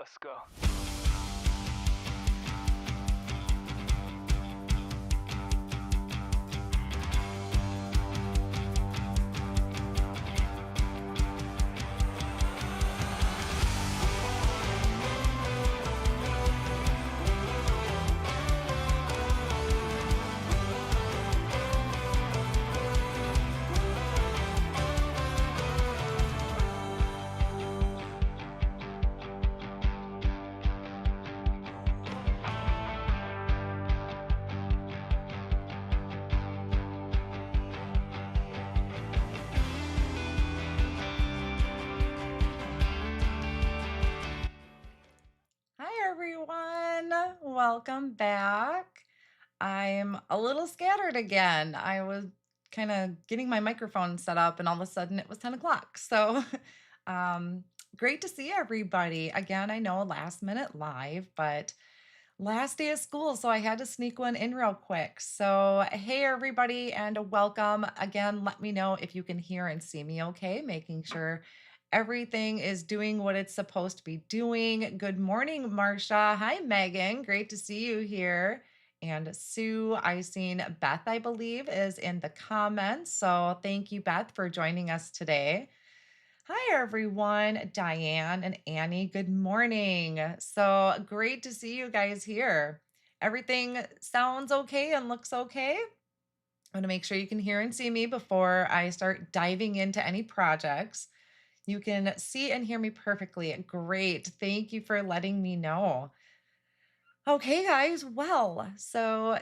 Let's go. Hi, everyone. Welcome back. I'm a little scattered again. I was kind of getting my microphone set up, and all of a sudden it was 10 o'clock. So, um, great to see everybody. Again, I know last minute live, but last day of school. So, I had to sneak one in real quick. So, hey, everybody, and welcome. Again, let me know if you can hear and see me okay, making sure everything is doing what it's supposed to be doing. Good morning, Marsha. Hi, Megan. Great to see you here. And Sue, I seen Beth, I believe, is in the comments. So thank you, Beth, for joining us today. Hi, everyone. Diane and Annie, good morning. So great to see you guys here. Everything sounds okay and looks okay. I want to make sure you can hear and see me before I start diving into any projects. You can see and hear me perfectly. Great. Thank you for letting me know. Okay, guys. Well, so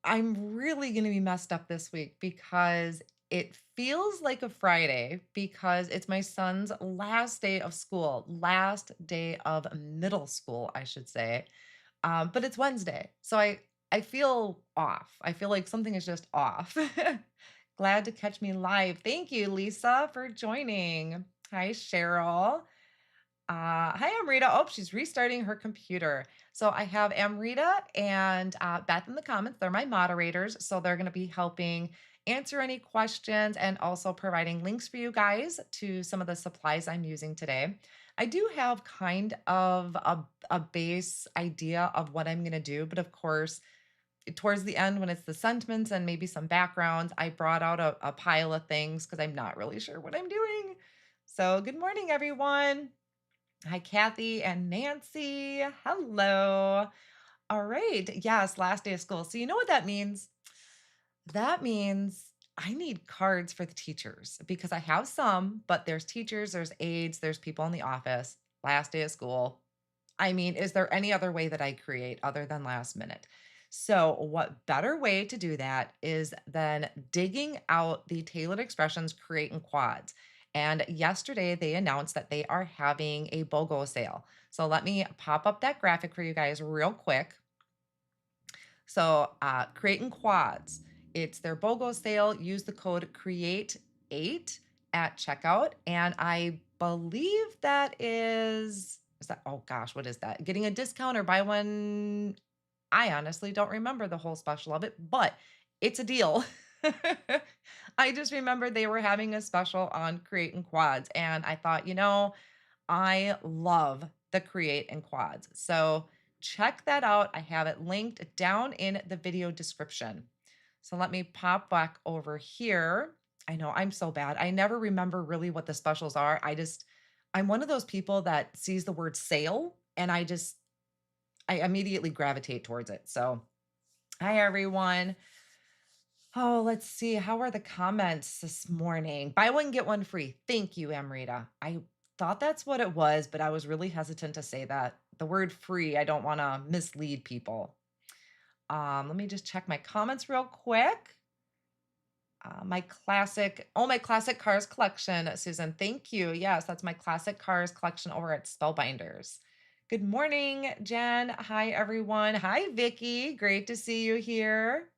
I'm really going to be messed up this week because it feels like a Friday because it's my son's last day of school, last day of middle school, I should say. But it's Wednesday. So I feel off. I feel like something is just off. Glad to catch me live. Thank you, Lisa, for joining. Hi, Cheryl. Hi, Amrita. Oh, she's restarting her computer. So I have Amrita and Beth in the comments. They're my moderators. So they're going to be helping answer any questions and also providing links for you guys to some of the supplies I'm using today. I do have kind of a base idea of what I'm going to do, but of course, towards the end, when it's the sentiments and maybe some backgrounds, I brought out a pile of things because I'm not really sure what I'm doing. So, good morning, everyone. Hi, Kathy and Nancy. Hello. All right. Yes, last day of school. So, you know what that means? That means I need cards for the teachers because I have some, but there's teachers, there's aides, there's people in the office. Last day of school. I mean, is there any other way that I create other than last minute? So, what better way to do that is than digging out the Tailored Expressions Create in Quads. And yesterday they announced that they are having a BOGO sale. So, let me pop up that graphic for you guys real quick. So, Create in Quads, it's their BOGO sale. Use the code CREATE8 at checkout. And I believe that is that, oh gosh, what is that? Getting a discount or buy one. I honestly don't remember the whole special of it, but it's a deal. I just remember they were having a special on Create in Quads. And I thought, I love the Create in Quads. So check that out. I have it linked down in the video description. So let me pop back over here. I know I'm so bad. I never remember really what the specials are. I'm one of those people that sees the word sale and I immediately gravitate towards it. So, hi everyone. Oh, let's see. How are the comments this morning? Buy one, get one free. Thank you, Amrita. I thought that's what it was, but I was really hesitant to say that. The word free, I don't want to mislead people. Let me just check my comments real quick. My classic cars collection, Susan. Thank you. Yes, that's my classic cars collection over at Spellbinders. Good morning, Jen. Hi, everyone. Hi, Vicky. Great to see you here.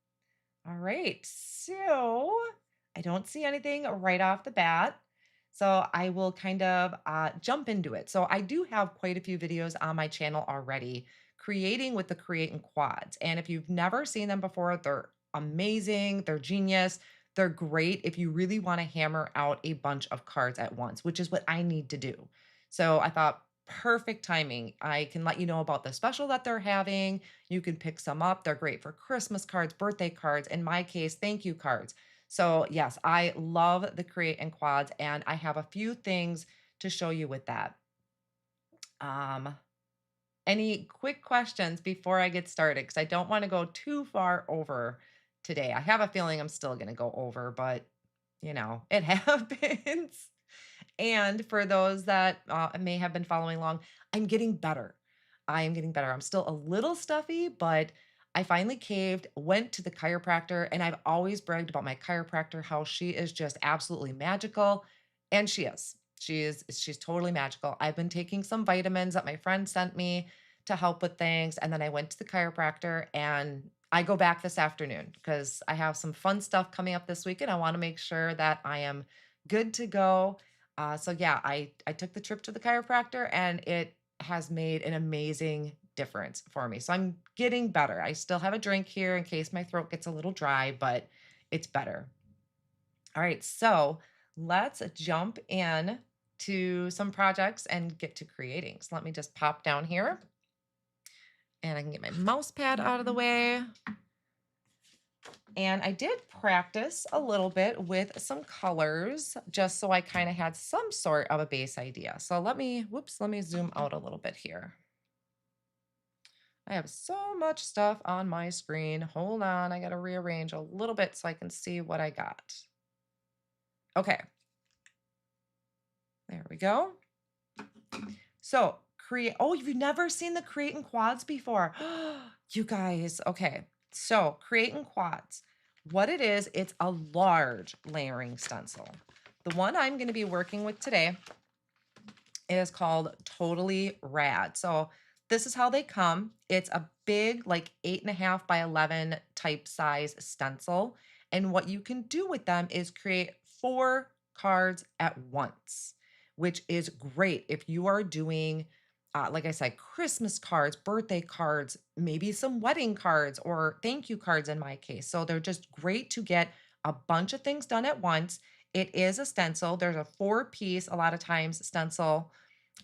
All right. So I don't see anything right off the bat. So I will kind of jump into it. So I do have quite a few videos on my channel already creating with the Create in Quads. And if you've never seen them before, they're amazing. They're genius. They're great if you really want to hammer out a bunch of cards at once, which is what I need to do. So I thought perfect timing. I can let you know about the special that they're having. You can pick some up. They're great for Christmas cards, birthday cards, in my case, thank you cards. So, yes, I love the Create and Quads, and I have a few things to show you with that. Um, any quick questions before I get started? Because I don't want to go too far over today. I have a feeling I'm still going to go over, but it happens. And for those that may have been following along, I'm getting better. I am getting better. I'm still a little stuffy, but I finally caved, went to the chiropractor, and I've always bragged about my chiropractor, how she is just absolutely magical. And she is. She's totally magical. I've been taking some vitamins that my friend sent me to help with things. And then I went to the chiropractor and I go back this afternoon because I have some fun stuff coming up this week and I want to make sure that I am good to go. So yeah, I took the trip to the chiropractor and it has made an amazing difference for me. So I'm getting better. I still have a drink here in case my throat gets a little dry, but it's better. All right, so let's jump in to some projects and get to creating. So let me just pop down here and I can get my mouse pad out of the way. And I did practice a little bit with some colors just so I kind of had some sort of a base idea. So let me zoom out a little bit here. I have so much stuff on my screen. Hold on, I got to rearrange a little bit so I can see what I got. Okay, there we go. So oh, you've never seen the Create in Quads before. You guys, okay. So Create in Quads. What it is, it's a large layering stencil. The one I'm going to be working with today is called Totally Rad. So this is how they come. It's a big, like 8.5 by 11 type size stencil. And what you can do with them is create 4 cards at once, which is great if you are doing, like I said, Christmas cards, birthday cards, maybe some wedding cards or thank you cards in my case. So they're just great to get a bunch of things done at once. It is a stencil. There's a 4-piece, a lot of times, stencil.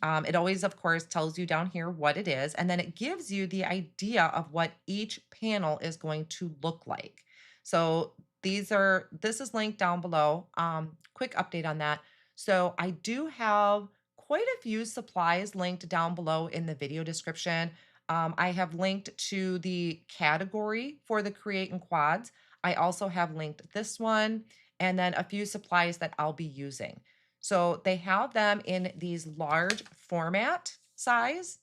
It always, of course, tells you down here what it is, and then it gives you the idea of what each panel is going to look like. So this is linked down below. Quick update on that. So I do have quite a few supplies linked down below in the video description. I have linked to the category for the Create and Quads. I also have linked this one and then a few supplies that I'll be using. So they have them in these large format size,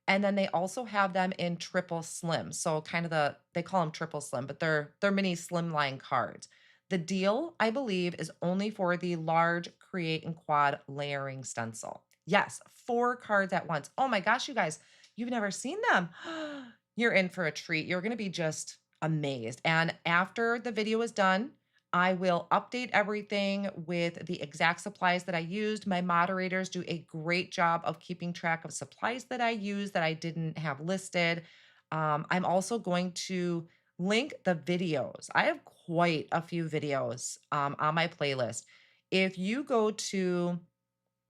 and then they also have them in triple slim. So kind of they call them triple slim, but they're mini slimline cards. The deal, I believe, is only for the large Create and Quad layering stencil. Yes, 4 cards at once. Oh my gosh, you guys, you've never seen them. You're in for a treat. You're going to be just amazed. And after the video is done, I will update everything with the exact supplies that I used. My moderators do a great job of keeping track of supplies that I use that I didn't have listed. I'm also going to link the videos. I have quite a few videos on my playlist. If you go to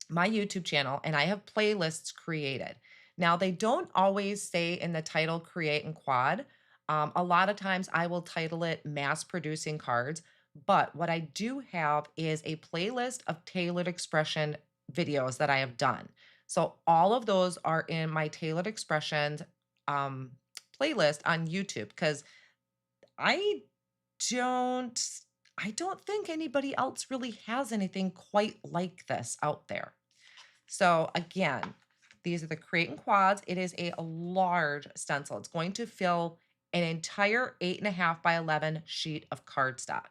my YouTube channel and I have playlists created. Now, they don't always say in the title Create and Quad. A lot of times I will title it Mass Producing Cards, but what I do have is a playlist of tailored expression videos that I have done. So all of those are in my tailored expressions um, playlist on YouTube because I don't I don't think anybody else really has anything quite like this out there. So again, these are the Create and Quads. It is a large stencil. It's going to fill an entire 8.5 by 11 sheet of cardstock.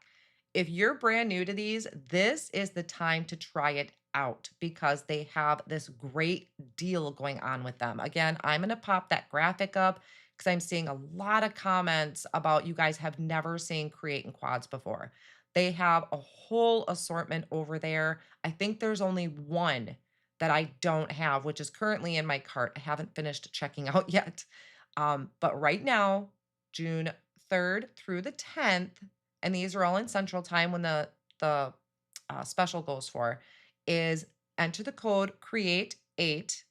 If you're brand new to these, this is the time to try it out because they have this great deal going on with them. Again, I'm going to pop that graphic up because I'm seeing a lot of comments about you guys have never seen Create and Quads before. They have a whole assortment over there. I think there's only one that I don't have, which is currently in my cart. I haven't finished checking out yet. But right now, June 3rd through the 10th, and these are all in Central Time when the special goes for, is enter the code CREATE8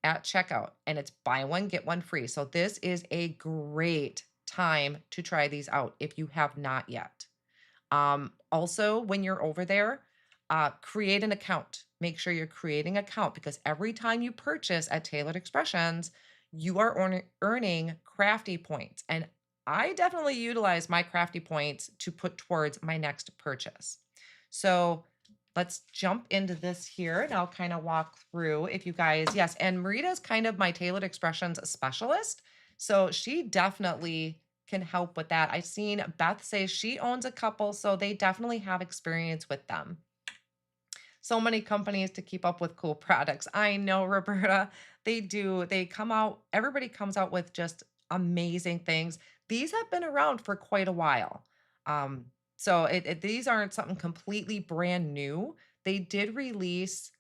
at checkout, and it's buy one, get one free. So this is a great time to try these out if you have not yet. Also, when you're over there, create an account. Make sure you're creating an account because every time you purchase at Tailored Expressions, you are earning crafty points. And I definitely utilize my crafty points to put towards my next purchase. So let's jump into this here and I'll kind of walk through if you guys, yes, and Marita's kind of my Tailored Expressions specialist. So she definitely can help with that. I've seen Beth say she owns a couple, so they definitely have experience with them. So many companies to keep up with cool products. I know, Roberta, they do. They come out, everybody comes out with just amazing things. These have been around for quite a while. Um, so these aren't something completely brand new. They did release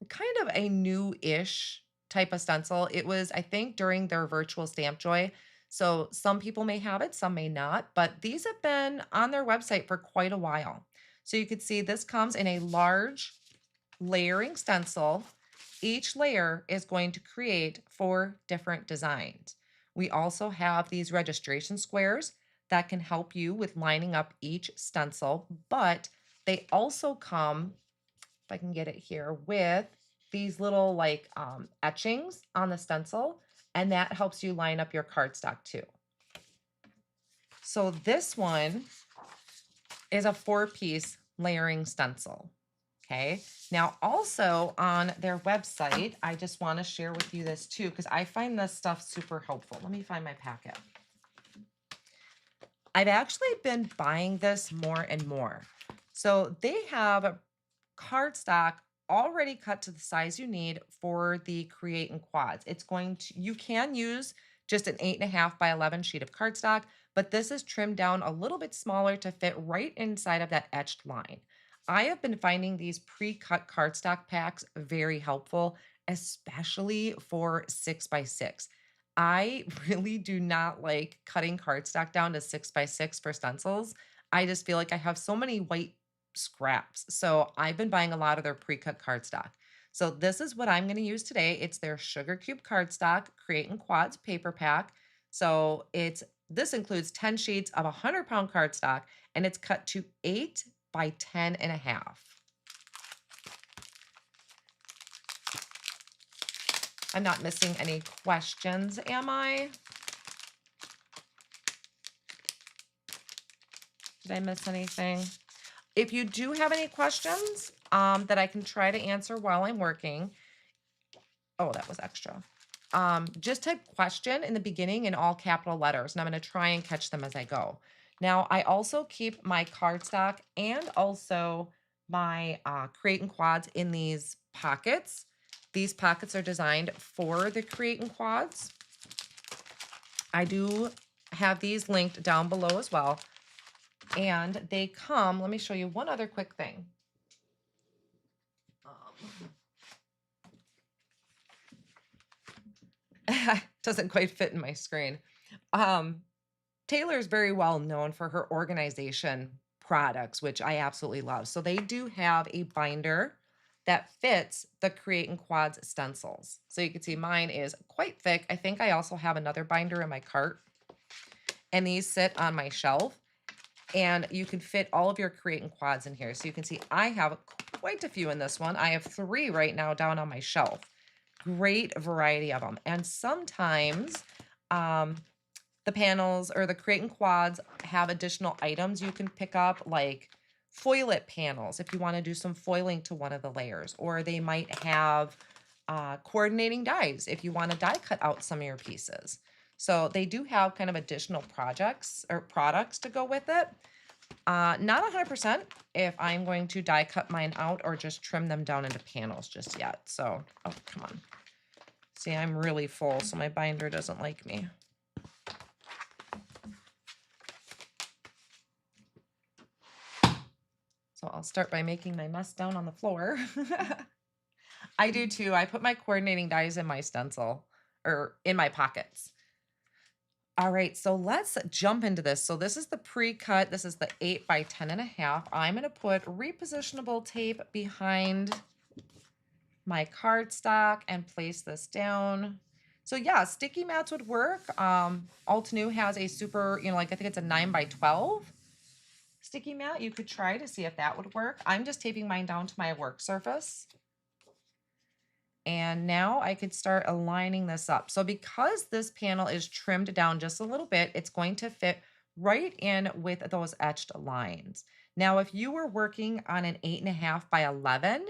kind of a new-ish type of stencil. It was, I think, during their virtual stamp joy. So some people may have it, some may not, but these have been on their website for quite a while. So you could see this comes in a large layering stencil. Each layer is going to create 4 different designs. We also have these registration squares that can help you with lining up each stencil, but they also come, if I can get it here, with these little like etchings on the stencil, and that helps you line up your cardstock too. So this one is a 4-piece layering stencil. Okay. Now, also on their website, I just want to share with you this too, because I find this stuff super helpful. Let me find my packet. I've actually been buying this more and more. So they have cardstock already cut to the size you need for the create and quads. It's going to, you can use just an 8.5 by 11 sheet of cardstock, but this is trimmed down a little bit smaller to fit right inside of that etched line. I have been finding these pre-cut cardstock packs very helpful, especially for 6 by 6. I really do not like cutting cardstock down to 6 by 6 for stencils. I just feel like I have so many white scraps. So I've been buying a lot of their pre-cut cardstock. So this is what I'm going to use today. It's their Sugar Cube cardstock Create and Quads paper pack. So this includes 10 sheets of 100-pound cardstock, and it's cut to 8 by 10.5. I'm not missing any questions, am I? Did I miss anything? If you do have any questions that I can try to answer while I'm working, oh, that was extra. Just type question in the beginning in all capital letters, and I'm going to try and catch them as I go. Now, I also keep my cardstock and also my Create and Quads in these pockets. These pockets are designed for the Create and Quads. I do have these linked down below as well. And they come, let me show you one other quick thing. Doesn't quite fit in my screen. Taylor is very well known for her organization products, which I absolutely love. So they do have a binder that fits the Create and Quads stencils. So you can see mine is quite thick. I think I also have another binder in my cart. And these sit on my shelf. And you can fit all of your Create and Quads in here. So you can see I have quite a few in this one. I have 3 right now down on my shelf. Great variety of them. And sometimes the panels or the Create and Quads have additional items you can pick up, like foil it panels if you want to do some foiling to one of the layers. Or they might have coordinating dies if you want to die cut out some of your pieces. So they do have kind of additional projects or products to go with it. Not 100% if I'm going to die cut mine out or just trim them down into panels just yet. So, oh, come on. See, I'm really full, so my binder doesn't like me. So I'll start by making my mess down on the floor. I do too. I put my coordinating dies in my stencil or in my pockets. All right, so let's jump into this. So this is the pre-cut. This is the 8 by 10.5. I'm going to put repositionable tape behind my cardstock and place this down. So yeah, sticky mats would work. Altenew has a super, like I think it's a 9x12 sticky mat. You could try to see if that would work. I'm just taping mine down to my work surface. And now I could start aligning this up. So because this panel is trimmed down just a little bit, it's going to fit right in with those etched lines. Now, if you were working on an 8.5x11,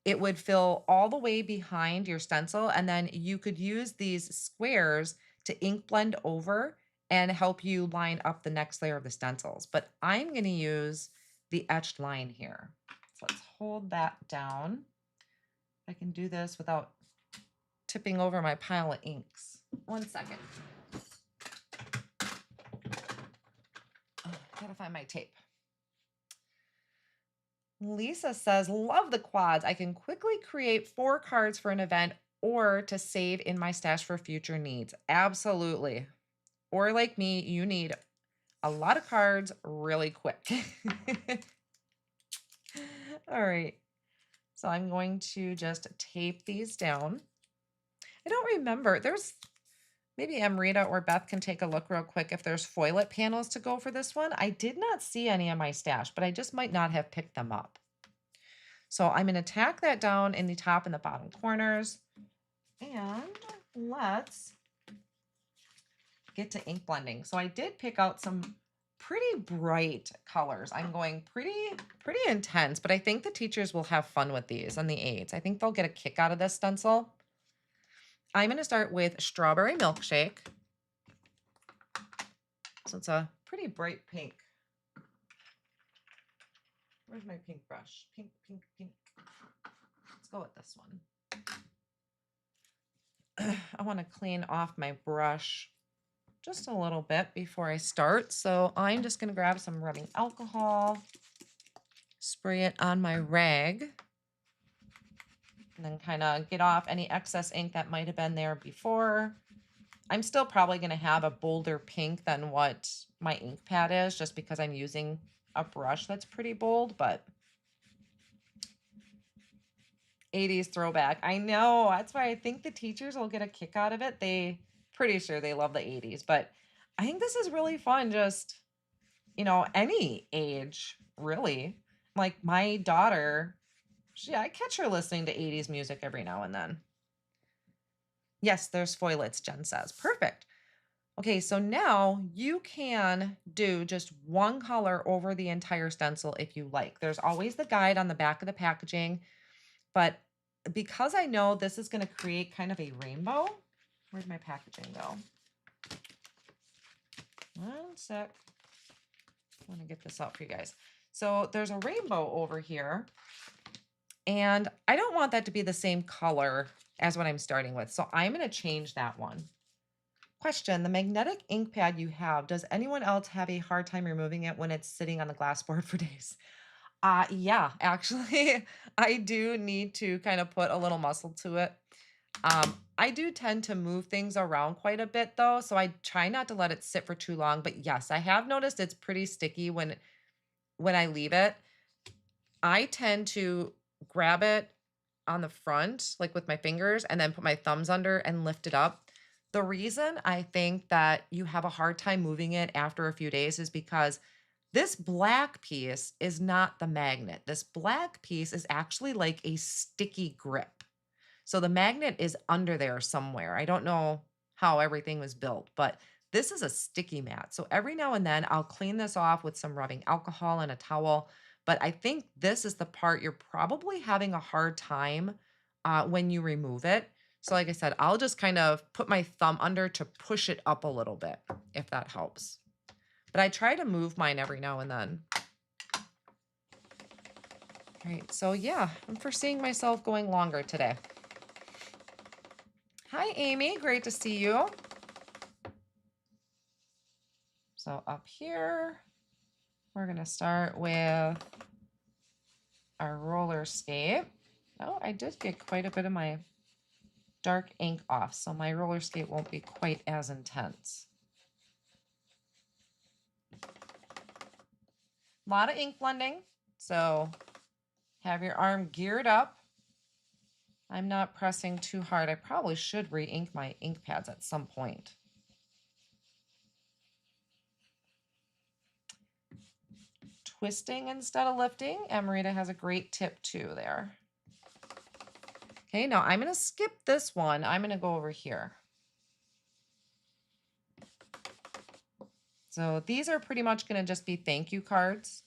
it would fill all the way behind your stencil, and then you could use these squares to ink blend over and help you line up the next layer of the stencils. But I'm going to use the etched line here. So let's hold that down. I can do this without tipping over my pile of inks. 1 second. Oh, gotta find my tape. Lisa says, love the quads. I can quickly create 4 cards for an event or to save in my stash for future needs. Absolutely. Or like me, you need a lot of cards really quick. All right. So I'm going to just tape these down. I don't remember. Maybe Amrita or Beth can take a look real quick if there's foilet panels to go for this one. I did not see any in my stash, but I just might not have picked them up. So I'm going to tack that down in the top and the bottom corners. And let's get to ink blending. So I did pick out some pretty bright colors. I'm going pretty intense, but I think the teachers will have fun with these and the aides. I think they'll get a kick out of this stencil. I'm going to start with Strawberry Milkshake. So it's a pretty bright pink. Where's my pink brush? Pink, pink, pink. Let's go with this one. I want to clean off my brush just a little bit before I start. So I'm just going to grab some rubbing alcohol, spray it on my rag, and then kind of get off any excess ink that might have been there before. I'm still probably going to have a bolder pink than what my ink pad is, just because I'm using a brush that's pretty bold, but 80s throwback. I know. That's why I think the teachers will get a kick out of it. Pretty sure they love the 80s, but I think this is really fun. Just, any age, really. Like my daughter, I catch her listening to 80s music every now and then. Yes, there's foilets, Jen says. Perfect. Okay, so now you can do just one color over the entire stencil if you like. There's always the guide on the back of the packaging, but because I know this is going to create kind of a rainbow, where'd my packaging go? 1 sec. I want to get this out for you guys. So there's a rainbow over here, and I don't want that to be the same color as what I'm starting with. So I'm going to change that one. Question, the magnetic ink pad you have, does anyone else have a hard time removing it when it's sitting on the glass board for days? Yeah, actually, I do need to kind of put a little muscle to it. I do tend to move things around quite a bit though, so I try not to let it sit for too long. But yes, I have noticed it's pretty sticky when I leave it. I tend to grab it on the front, like with my fingers, and then put my thumbs under and lift it up. The reason I think that you have a hard time moving it after a few days is because this black piece is not the magnet. This black piece is actually like a sticky grip. So the magnet is under there somewhere. I don't know how everything was built, but this is a sticky mat. So every now and then I'll clean this off with some rubbing alcohol and a towel. But I think this is the part you're probably having a hard time when you remove it. So like I said, I'll just kind of put my thumb under to push it up a little bit, if that helps. But I try to move mine every now and then. All right, so yeah, I'm foreseeing myself going longer today. Hi, Amy, great to see you. So up here, we're gonna start with our roller skate. Oh, I did get quite a bit of my dark ink off, so my roller skate won't be quite as intense. A lot of ink blending, so have your arm geared up. I'm not pressing too hard. I probably should re-ink my ink pads at some point. Twisting instead of lifting. Emerita has a great tip too there. Okay, now I'm going to skip this one. I'm going to go over here. So these are pretty much going to just be thank you cards.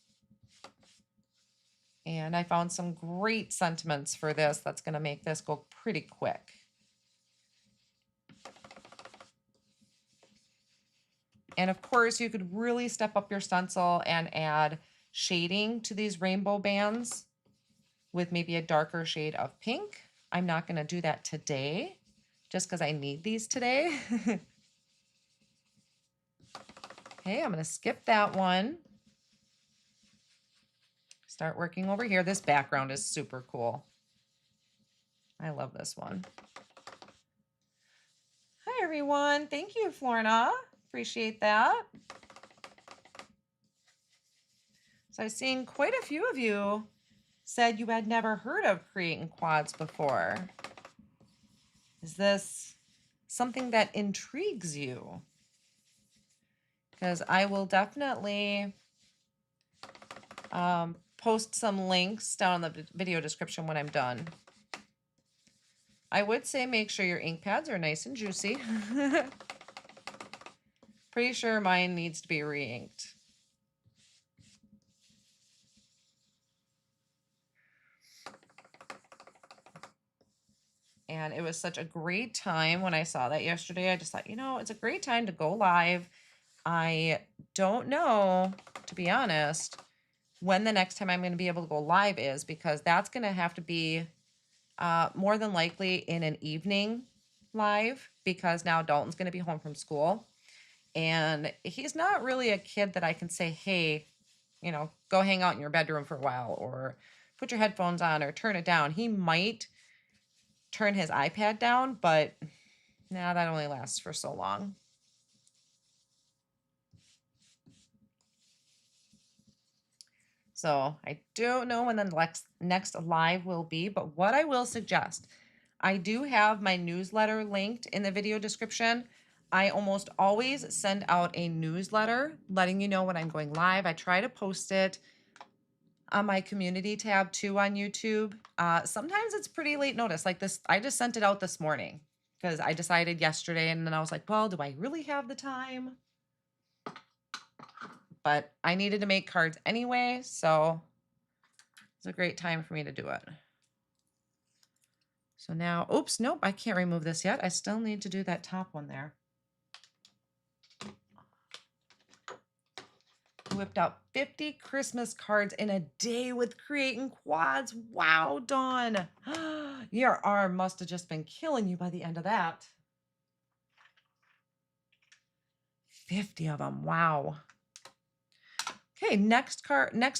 And I found some great sentiments for this. That's going to make this go pretty quick. And of course, you could really step up your stencil and add shading to these rainbow bands with maybe a darker shade of pink. I'm not going to do that today just because I need these today. Okay, I'm going to skip that one. Start working over here. This background is super cool. I love this one. Hi, everyone. Thank you, Florna. Appreciate that. So I've seen quite a few of you said you had never heard of creating quads before. Is this something that intrigues you? Because I will definitely post some links down in the video description when I'm done. I would say make sure your ink pads are nice and juicy. Pretty sure mine needs to be re-inked. And it was such a great time when I saw that yesterday. I just thought, you know, it's a great time to go live. I don't know, to be honest, when the next time I'm going to be able to go live is, because that's going to have to be more than likely in an evening live, because now Dalton's going to be home from school. And he's not really a kid that I can say, hey, you know, go hang out in your bedroom for a while, or put your headphones on, or turn it down. He might turn his iPad down, but nah, that only lasts for so long. So I don't know when the next live will be, but what I will suggest, I do have my newsletter linked in the video description. I almost always send out a newsletter letting you know when I'm going live. I try to post it on my community tab too on YouTube. Sometimes it's pretty late notice. Like this, I just sent it out this morning because I decided yesterday, and then I was like, well, do I really have the time? But I needed to make cards anyway, so it's a great time for me to do it. So now, oops, nope, I can't remove this yet. I still need to do that top one there. Whipped out 50 Christmas cards in a day with creating quads. Wow, Dawn. Your arm must have just been killing you by the end of that. 50 of them. Wow. Okay, next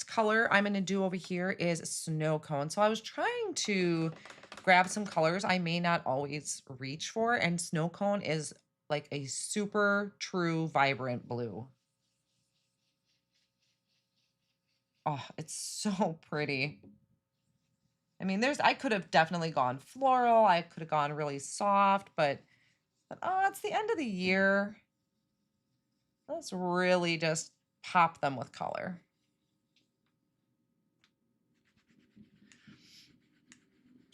color I'm going to do over here is snow cone. So I was trying to grab some colors I may not always reach for, and snow cone is like a super true vibrant blue. Oh, it's so pretty. I mean, I could have definitely gone floral. I could have gone really soft, but oh, it's the end of the year. Let's really just pop them with color.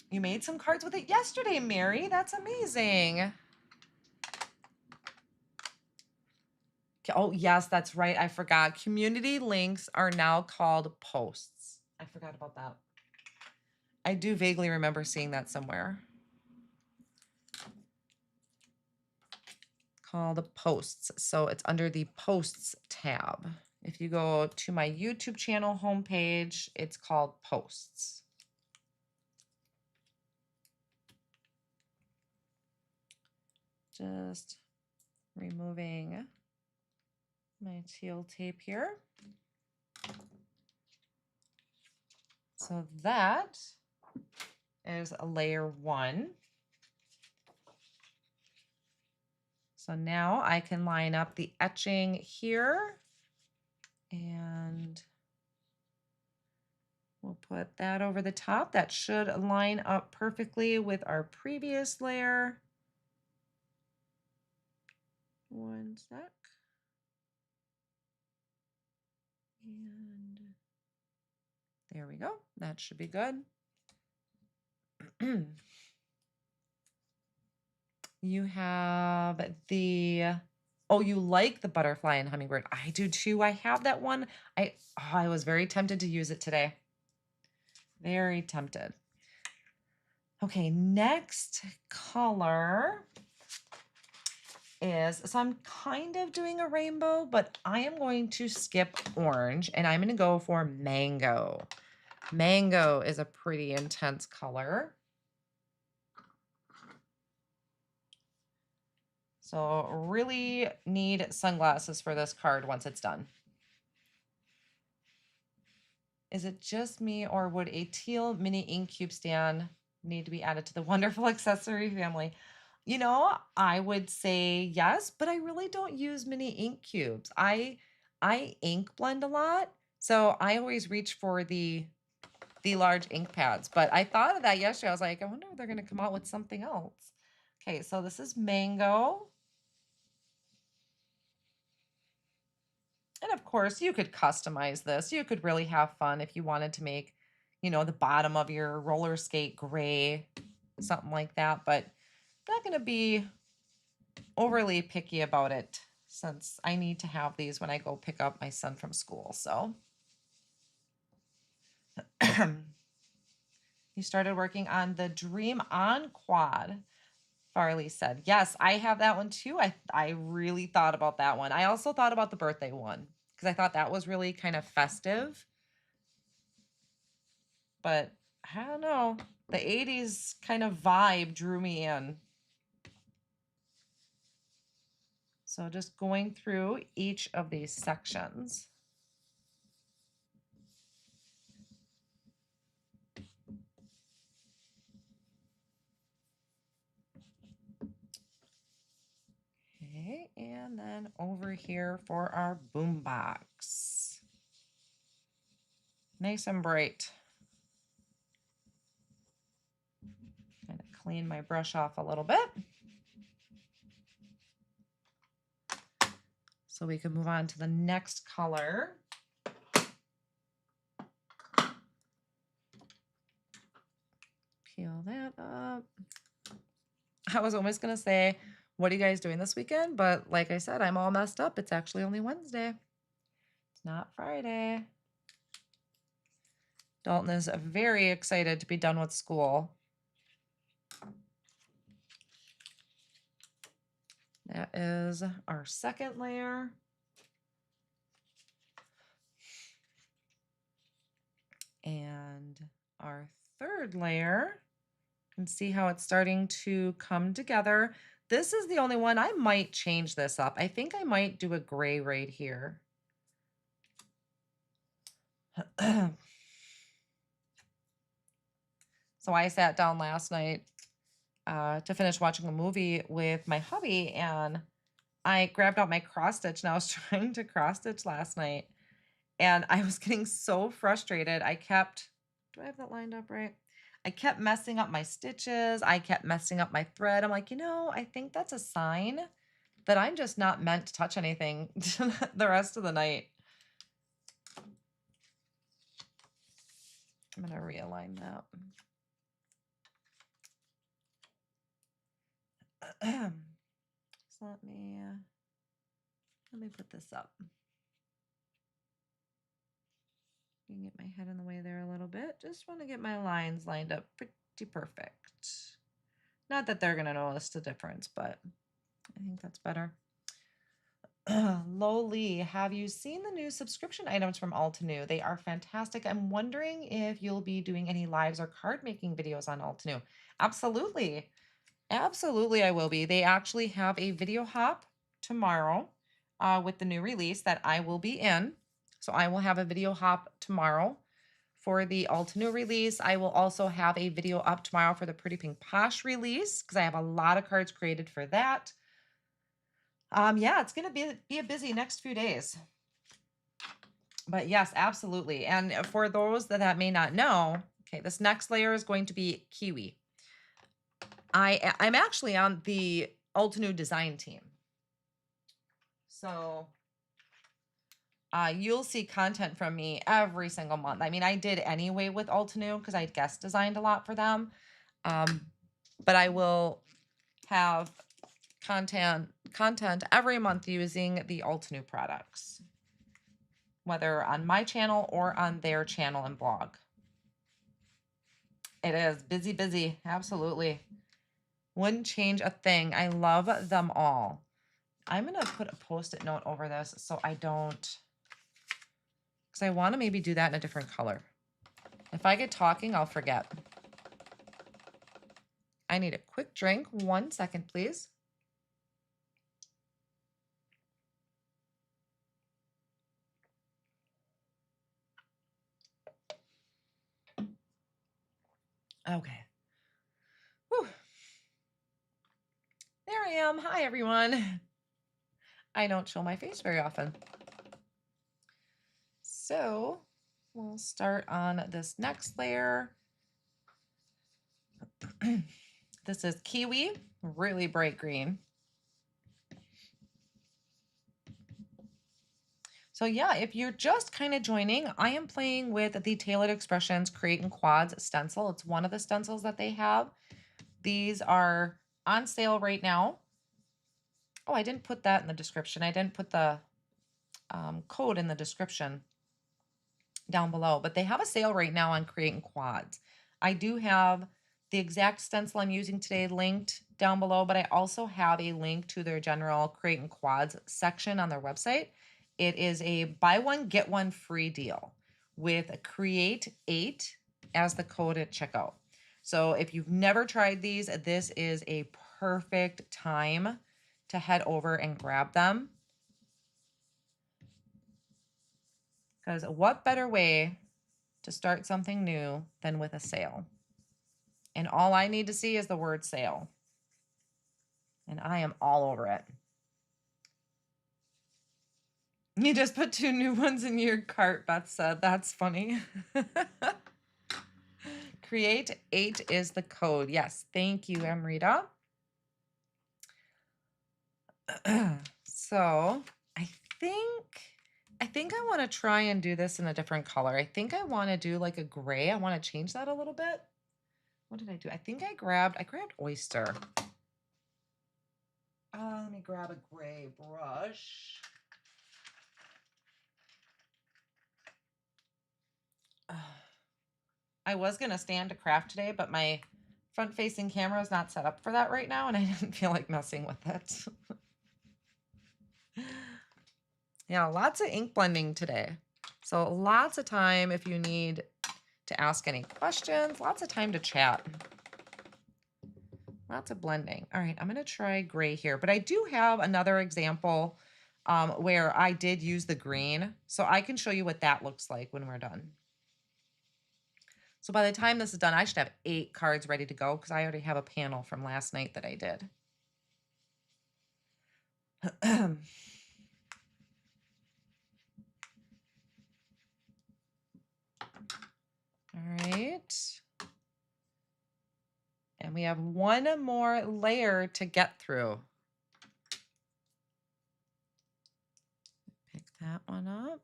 You made some cards with it yesterday, Mary. That's amazing. Oh, yes, that's right. I forgot. Community links are now called posts. I forgot about that. I do vaguely remember seeing that somewhere. Called posts. So it's under the posts tab. If you go to my YouTube channel homepage, it's called posts. Just removing my teal tape here. So that is a layer 1. So now I can line up the etching here and We'll put that over the top. That should line up perfectly with our previous layer. One sec. And there we go. That should be good. You have the, oh, you like the butterfly and hummingbird. I do too. I have that one. I was very tempted to use it today. Very tempted. Okay, next color is, so I'm kind of doing a rainbow, but I am going to skip orange and I'm going to go for mango. Mango is a pretty intense color. So really need sunglasses for this card once it's done. Is it just me, or would a teal mini ink cube stand need to be added to the wonderful accessory family? You know, I would say yes, but I really don't use mini ink cubes. I ink blend a lot, so I always reach for the large ink pads. But I thought of that yesterday. I was like, I wonder if they're going to come out with something else. Okay, so this is mango. And of course, you could customize this. You could really have fun if you wanted to make, you know, the bottom of your roller skate gray, something like that. But I'm not going to be overly picky about it since I need to have these when I go pick up my son from school. So you started working on the Dream On quad, Farley said. Yes, I have that one too. I really thought about that one. I also thought about the birthday one because I thought that was really kind of festive. But I don't know. The 80s kind of vibe drew me in. So just going through each of these sections. Okay, and then over here for our boombox. Nice and bright. Kind of clean my brush off a little bit. So we can move on to the next color. Peel that up. I was almost going to say, what are you guys doing this weekend? But like I said, I'm all messed up. It's actually only Wednesday. It's not Friday. Dalton is very excited to be done with school. That is our second layer. And our third layer, you can see how it's starting to come together. This is the only one. I might change this up. I think I might do a gray right here. So I sat down last night to finish watching a movie with my hubby, and I grabbed out my cross stitch, and I was trying to cross stitch last night, and I was getting so frustrated. I kept, do I have that lined up right? I kept messing up my stitches. I kept messing up my thread. I'm like, you know, I think that's a sign that I'm just not meant to touch anything the rest of the night. I'm going to realign that. So let me put this up. You can get my head in the way there a little bit. Just want to get my lines lined up pretty perfect. Not that they're going to notice the difference, but I think that's better. Loli, have you seen the new subscription items from Altenew? They are fantastic. I'm wondering if you'll be doing any lives or card making videos on Altenew. Absolutely. Absolutely, I will be. They actually have a video hop tomorrow with the new release that I will be in. So I will have a video hop tomorrow for the Altenew release. I will also have a video up tomorrow for the Pretty Pink Posh release because I have a lot of cards created for that. Yeah, it's going to be a busy next few days. But yes, absolutely. And for those that may not know, okay, this next layer is going to be kiwi. I'm actually on the Ultimate Design team. So you'll see content from me every single month. I mean, I did anyway with Ultimate because I guest designed a lot for them. But I will have content every month using the Ultimate products, whether on my channel or on their channel and blog. It is busy, busy. Absolutely. Wouldn't change a thing. I love them all. I'm going to put a Post-it note over this so I don't, because I want to maybe do that in a different color. If I get talking, I'll forget. I need a quick drink. 1 second, please. Okay. Whew. There I am. Hi, everyone. I don't show my face very often. So we'll start on this next layer. This is kiwi, really bright green. So yeah, if you're just kind of joining, I am playing with the Tailored Expressions Create in Quads stencil. It's one of the stencils that they have. These are on sale right now. Oh, I didn't put that in the description. I didn't put the code in the description down below, but they have a sale right now on Create in Quads. I do have the exact stencil I'm using today linked down below, but I also have a link to their general Create in Quads section on their website. It is a buy one, get one free deal with Create 8 as the code at checkout. So if you've never tried these, this is a perfect time to head over and grab them. Because what better way to start something new than with a sale? And all I need to see is the word sale. And I am all over it. You just put 2 new ones in your cart, Beth said. That's funny. Create 8 is the code. Yes, thank you, Amrita. So I think I want to try and do this in a different color. I think I want to do like a gray. I want to change that a little bit. What did I do? I think I grabbed oyster. Let me grab a gray brush. I was going to stand to craft today, but my front-facing camera is not set up for that right now, and I didn't feel like messing with it. Yeah, lots of ink blending today. So lots of time if you need to ask any questions, lots of time to chat. Lots of blending. All right, I'm going to try gray here, but I do have another example where I did use the green, so I can show you what that looks like when we're done. So by the time this is done, I should have 8 cards ready to go because I already have a panel from last night that I did. All right. And we have one more layer to get through. Pick that one up.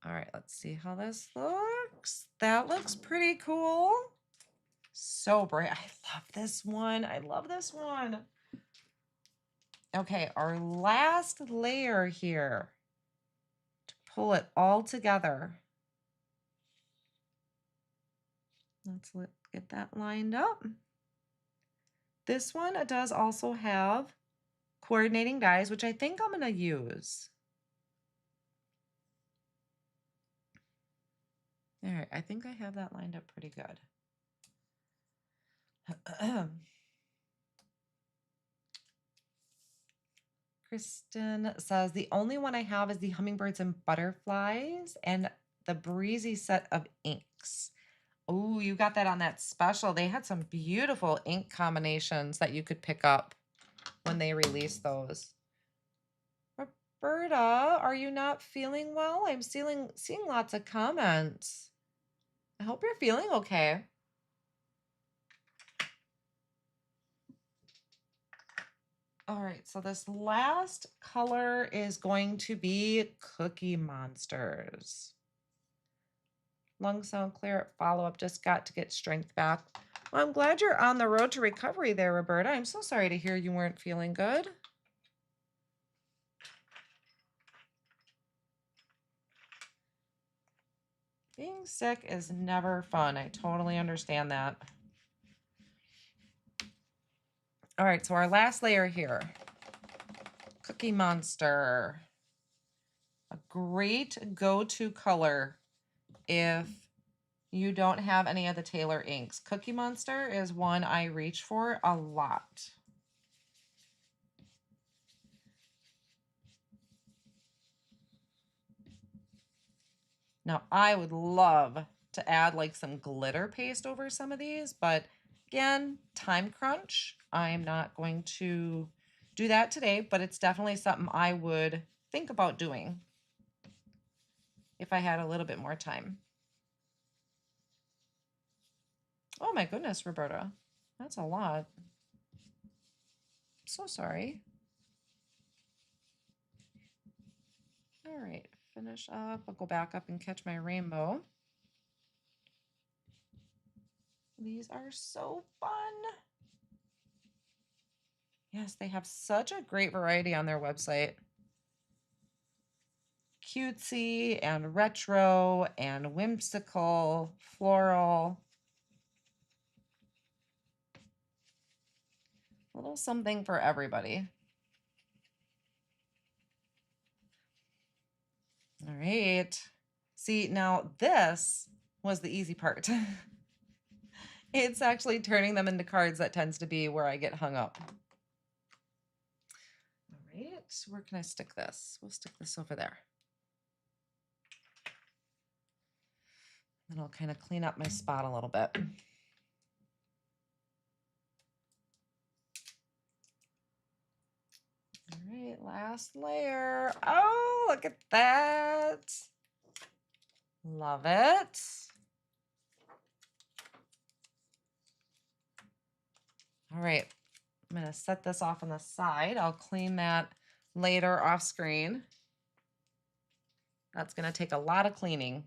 All right, let's see how this looks. That looks pretty cool. So bright. I love this one. I love this one. Okay, our last layer here to pull it all together. Let's get that lined up. This one does also have coordinating dies, which I think I'm going to use. All right, I think I have that lined up pretty good. Kristen says, the only one I have is the hummingbirds and butterflies and the breezy set of inks. Oh, you got that on that special. They had some beautiful ink combinations that you could pick up when they released those. Roberta, are you not feeling well? I'm seeing lots of comments. I hope you're feeling okay. All right, so this last color is going to be Cookie Monsters. Lungs sound clear. Follow-up, just got to get strength back. Well, I'm glad you're on the road to recovery there, Roberta. I'm so sorry to hear you weren't feeling good. Being sick is never fun. I totally understand that. All right, so our last layer here. Cookie Monster. A great go-to color if you don't have any of the Taylor inks. Cookie Monster is one I reach for a lot. Now, I would love to add like some glitter paste over some of these, but again, time crunch. I'm not going to do that today, but it's definitely something I would think about doing if I had a little bit more time. Oh my goodness, Roberta. That's a lot. I'm so sorry. All right, finish up. I'll go back up and catch my rainbow. These are so fun. Yes, they have such a great variety on their website. Cutesy and retro and whimsical, floral. A little something for everybody. All right. See, now this was the easy part. It's actually turning them into cards that tends to be where I get hung up. All right, where can I stick this? We'll stick this over there. Then I'll kind of clean up my spot a little bit. All right, last layer. Oh, look at that. Love it. All right, I'm gonna set this off on the side. I'll clean that later off screen. That's gonna take a lot of cleaning.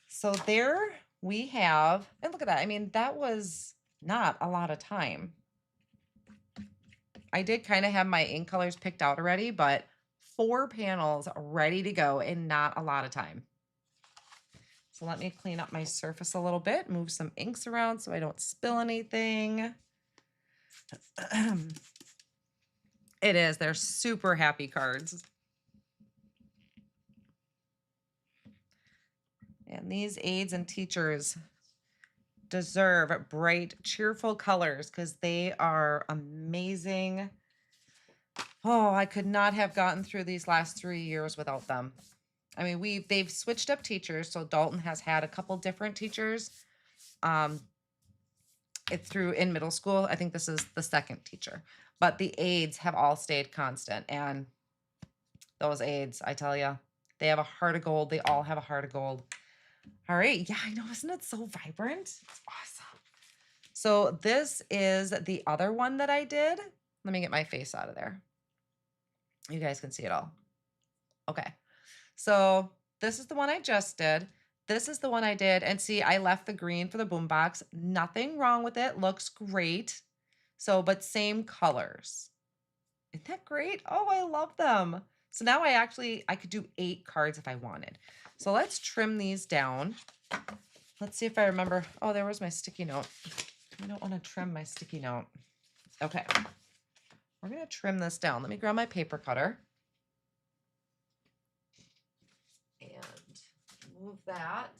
So there we have, and look at that. I mean, that was not a lot of time. I did kind of have my ink colors picked out already, but 4 panels ready to go in not a lot of time. So let me clean up my surface a little bit, move some inks around so I don't spill anything. It is, they're super happy cards. And these aides and teachers deserve bright, cheerful colors because they are amazing. Oh, I could not have gotten through these last 3 years without them. I mean, they've switched up teachers, so Dalton has had a couple different teachers. It's through in middle school. I think this is the second teacher, but the aides have all stayed constant. And those aides, I tell you, they have a heart of gold. They all have a heart of gold. All right. Yeah, I know. Isn't it so vibrant? It's awesome. So this is the other one that I did. Let me get my face out of there. You guys can see it all. Okay. So this is the one I just did. This is the one I did. And see, I left the green for the Boombox. Nothing wrong with it. Looks great. So, but same colors. Isn't that great? Oh, I love them. So now I could do 8 cards if I wanted. So let's trim these down. Let's see if I remember. Oh, there was my sticky note. I don't want to trim my sticky note. Okay. We're going to trim this down. Let me grab my paper cutter. And move that.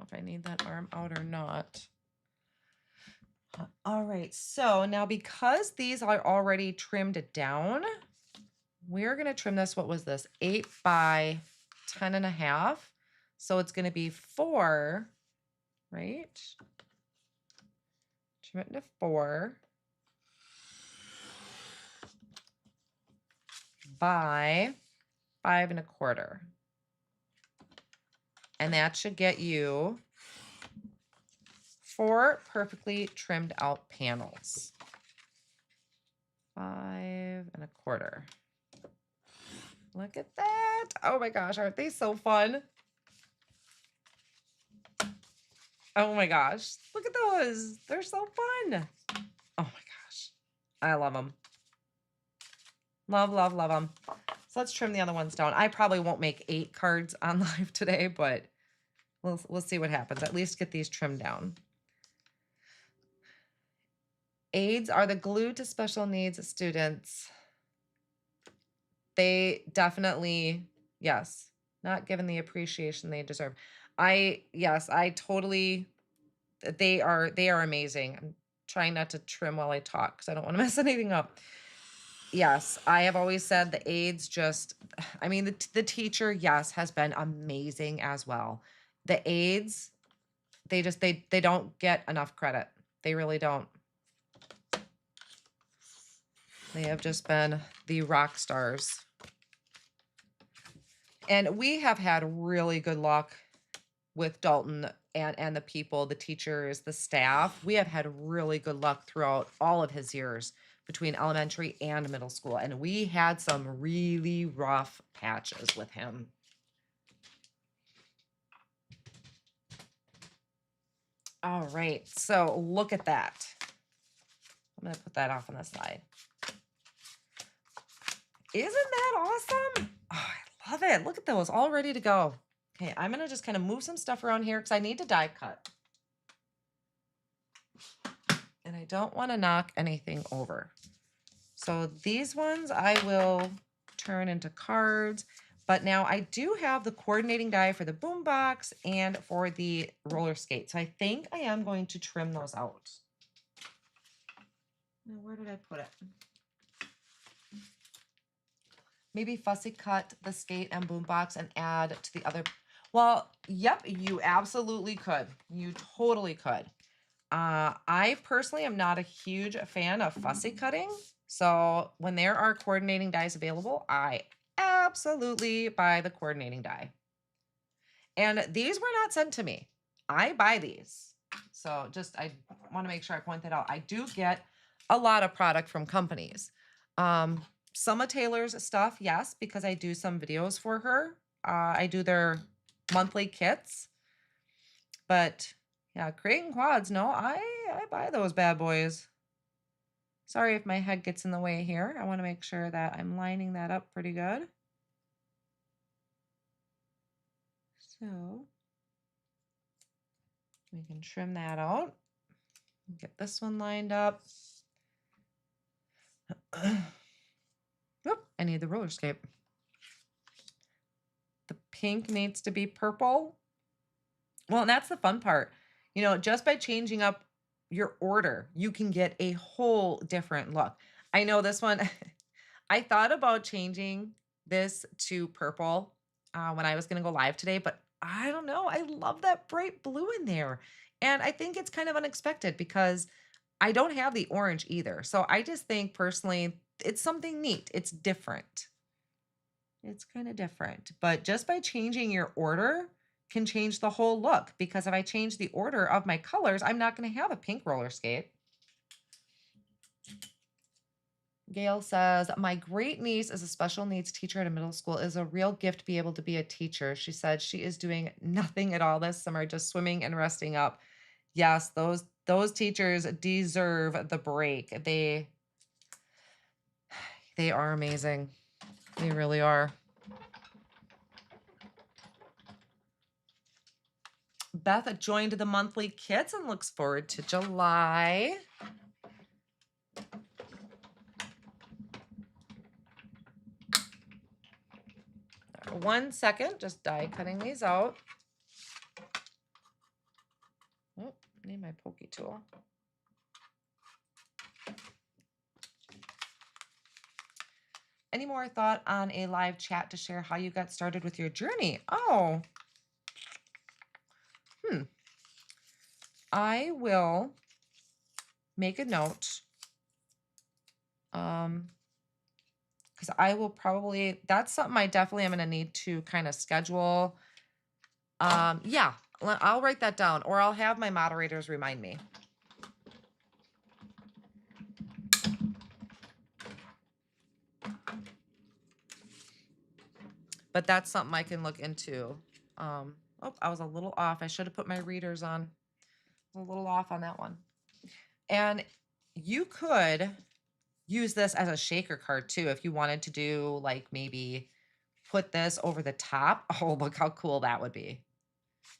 If I need that arm out or not. All right, so now because these are already trimmed down, we're going to trim this. What was this? 8 by 10.5. So it's going to be 4, right? Trim it into 4 by 5.25. And that should get you 4 perfectly trimmed out panels. 5.25. Look at that. Oh my gosh, aren't they so fun? Oh my gosh, look at those. They're so fun. Oh my gosh, I love them. Love, love, love them. So let's trim the other ones down. I probably won't make 8 cards on live today, but we'll see what happens. At least get these trimmed down. Aids are the glue to special needs students. They definitely, yes, not given the appreciation they deserve. Yes, I totally, they are amazing. I'm trying not to trim while I talk because I don't want to mess anything up. Yes, I have always said the aides just, I mean, the teacher, yes, has been amazing as well. The aides, they don't get enough credit. They really don't. They have just been the rock stars. And we have had really good luck with Dalton and the people, the teachers, the staff. We have had really good luck throughout all of his years between elementary and middle school. And we had some really rough patches with him. All right, so look at that. I'm gonna put that off on the side. Isn't that awesome? Oh, I love it. Look at those, all ready to go. Okay, I'm gonna just kind of move some stuff around here because I need to die cut. And I don't want to knock anything over. So these ones I will turn into cards. But now I do have the coordinating die for the Boombox and for the Rollerskate. So I think I am going to trim those out. Now, where did I put it? Maybe fussy cut the skate and Boombox and add to the other. Well, yep, you absolutely could. You totally could. I personally am not a huge fan of fussy cutting. So when there are coordinating dies available, I absolutely buy the coordinating die. And these were not sent to me. I buy these. So just, I want to make sure I point that out. I do get a lot of product from companies. Some of Taylor's stuff, yes, because I do some videos for her. I do their monthly kits. But yeah, creating quads, no, I buy those bad boys. Sorry if my head gets in the way here. I want to make sure that I'm lining that up pretty good. So we can trim that out. Get this one lined up. Oop, I need the Rollerskate. The pink needs to be purple. Well, and that's the fun part. You know, just by changing up your order, you can get a whole different look. I know this one, I thought about changing this to purple when I was going to go live today, but I don't know. I love that bright blue in there. And I think it's kind of unexpected because I don't have the orange either. So I just think personally, it's something neat. It's different. It's kind of different. But just by changing your order can change the whole look, because if I change the order of my colors, I'm not going to have a pink roller skate. Gail says, my great niece is a special needs teacher at a middle school. It is a real gift to be able to be a teacher. She said she is doing nothing at all this summer, just swimming and resting up. Yes, those teachers deserve the break. They are amazing. They really are. Beth joined the monthly kits and looks forward to July. One second, just die cutting these out. Oh, need my pokey tool. Any more thought on a live chat to share how you got started with your journey? Oh, I will make a note. Because I will probably, that's something I definitely am going to need to kind of schedule. Yeah, I'll write that down, or I'll have my moderators remind me. But that's something I can look into. Oh, I was a little off. I should have put my readers on. I was a little off on that one. And you could use this as a shaker card too, if you wanted to do like maybe put this over the top. Oh, look how cool that would be.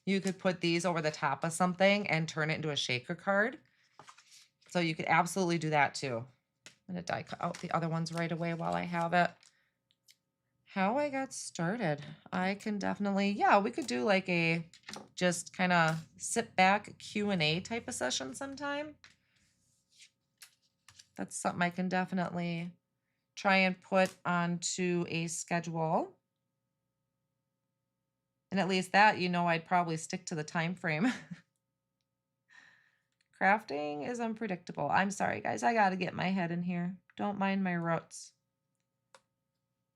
You could put these over the top of something and turn it into a shaker card. So you could absolutely do that too. I'm going to die cut out the other ones right away while I have it. How I got started. I can definitely, yeah, we could do like a just kind of sit back Q&A type of session sometime. That's something I can definitely try and put onto a schedule. And at least that, you know, I'd probably stick to the time frame. Crafting is unpredictable. I'm sorry, guys. I got to get my head in here. Don't mind my roots.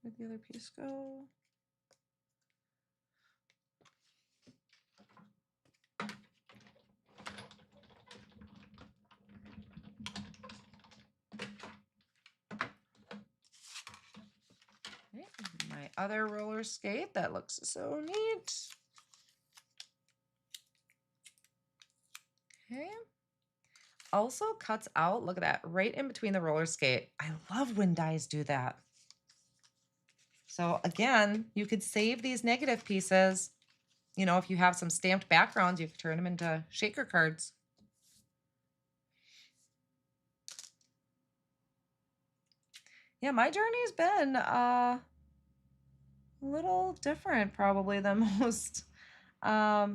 Where'd the other piece go? Okay, my other roller skate that looks so neat. Okay. Also cuts out, look at that, right in between the roller skate. I love when dies do that. So again, you could save these negative pieces. You know, if you have some stamped backgrounds, you could turn them into shaker cards. Yeah, my journey's been a little different probably than most. I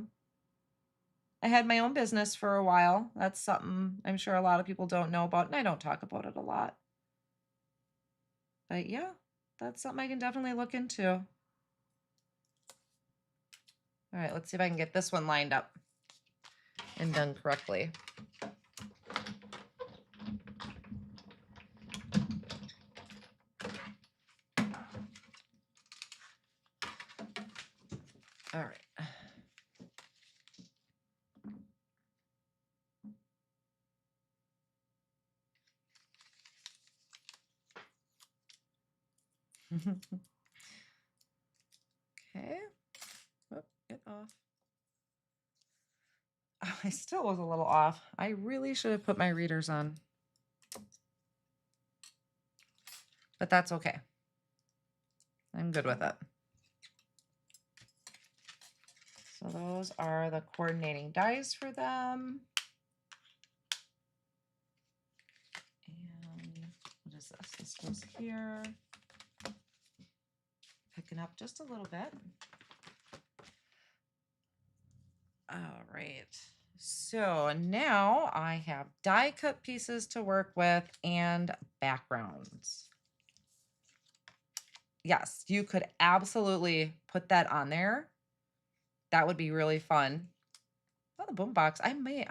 had my own business for a while. That's something I'm sure a lot of people don't know about, and I don't talk about it a lot. But yeah, that's something I can definitely look into. All right, let's see if I can get this one lined up and done correctly. All right. Okay. Oh, get off. Oh, I still was a little off. I really should have put my readers on. But that's okay. I'm good with it. So those are the coordinating dies for them. And what is this? This goes here. Picking up just a little bit. All right. So now I have die cut pieces to work with and backgrounds. Yes, you could absolutely put that on there. That would be really fun. Oh, the Boombox. I may.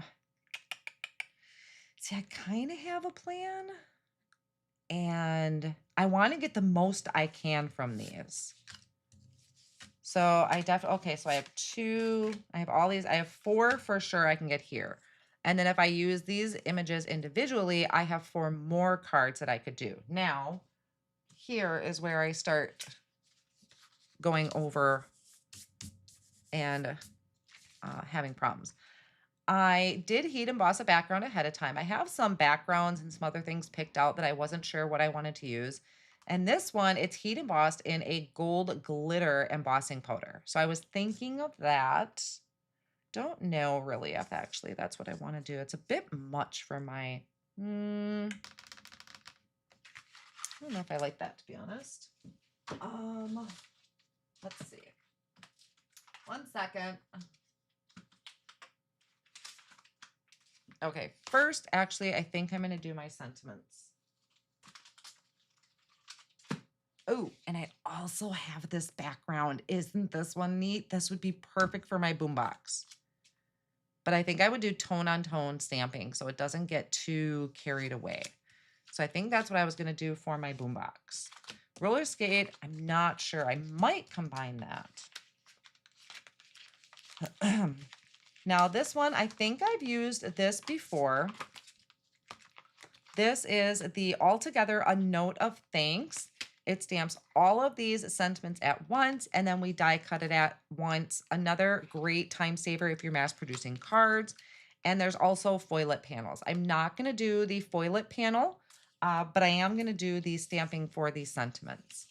See, I kind of have a plan. And I want to get the most I can from these. So I definitely, okay, so I have two, I have all these, I have four for sure I can get here. And then if I use these images individually, I have four more cards that I could do. Now, here is where I start going over and having problems. I did heat emboss a background ahead of time. I have some backgrounds and some other things picked out that I wasn't sure what I wanted to use. And this one, it's heat embossed in a gold glitter embossing powder. So I was thinking of that. Don't know really if actually that's what I want to do. It's a bit much for my, I don't know if I like that, to be honest. Let's see. 1 second. Okay, first, actually, I think I'm going to do my sentiments. Oh, and I also have this background. Isn't this one neat? This would be perfect for my boombox. But I think I would do tone on tone stamping so it doesn't get too carried away. So I think that's what I was going to do for my boombox. Rollerskate, I'm not sure. I might combine that. Now this one, I think I've used this before. This is the Altogether a Note of Thanks. It stamps all of these sentiments at once, and then we die cut it at once. Another great time saver if you're mass producing cards. And there's also foilet panels. I'm not going to do the foilet panel, but I am going to do the stamping for these sentiments.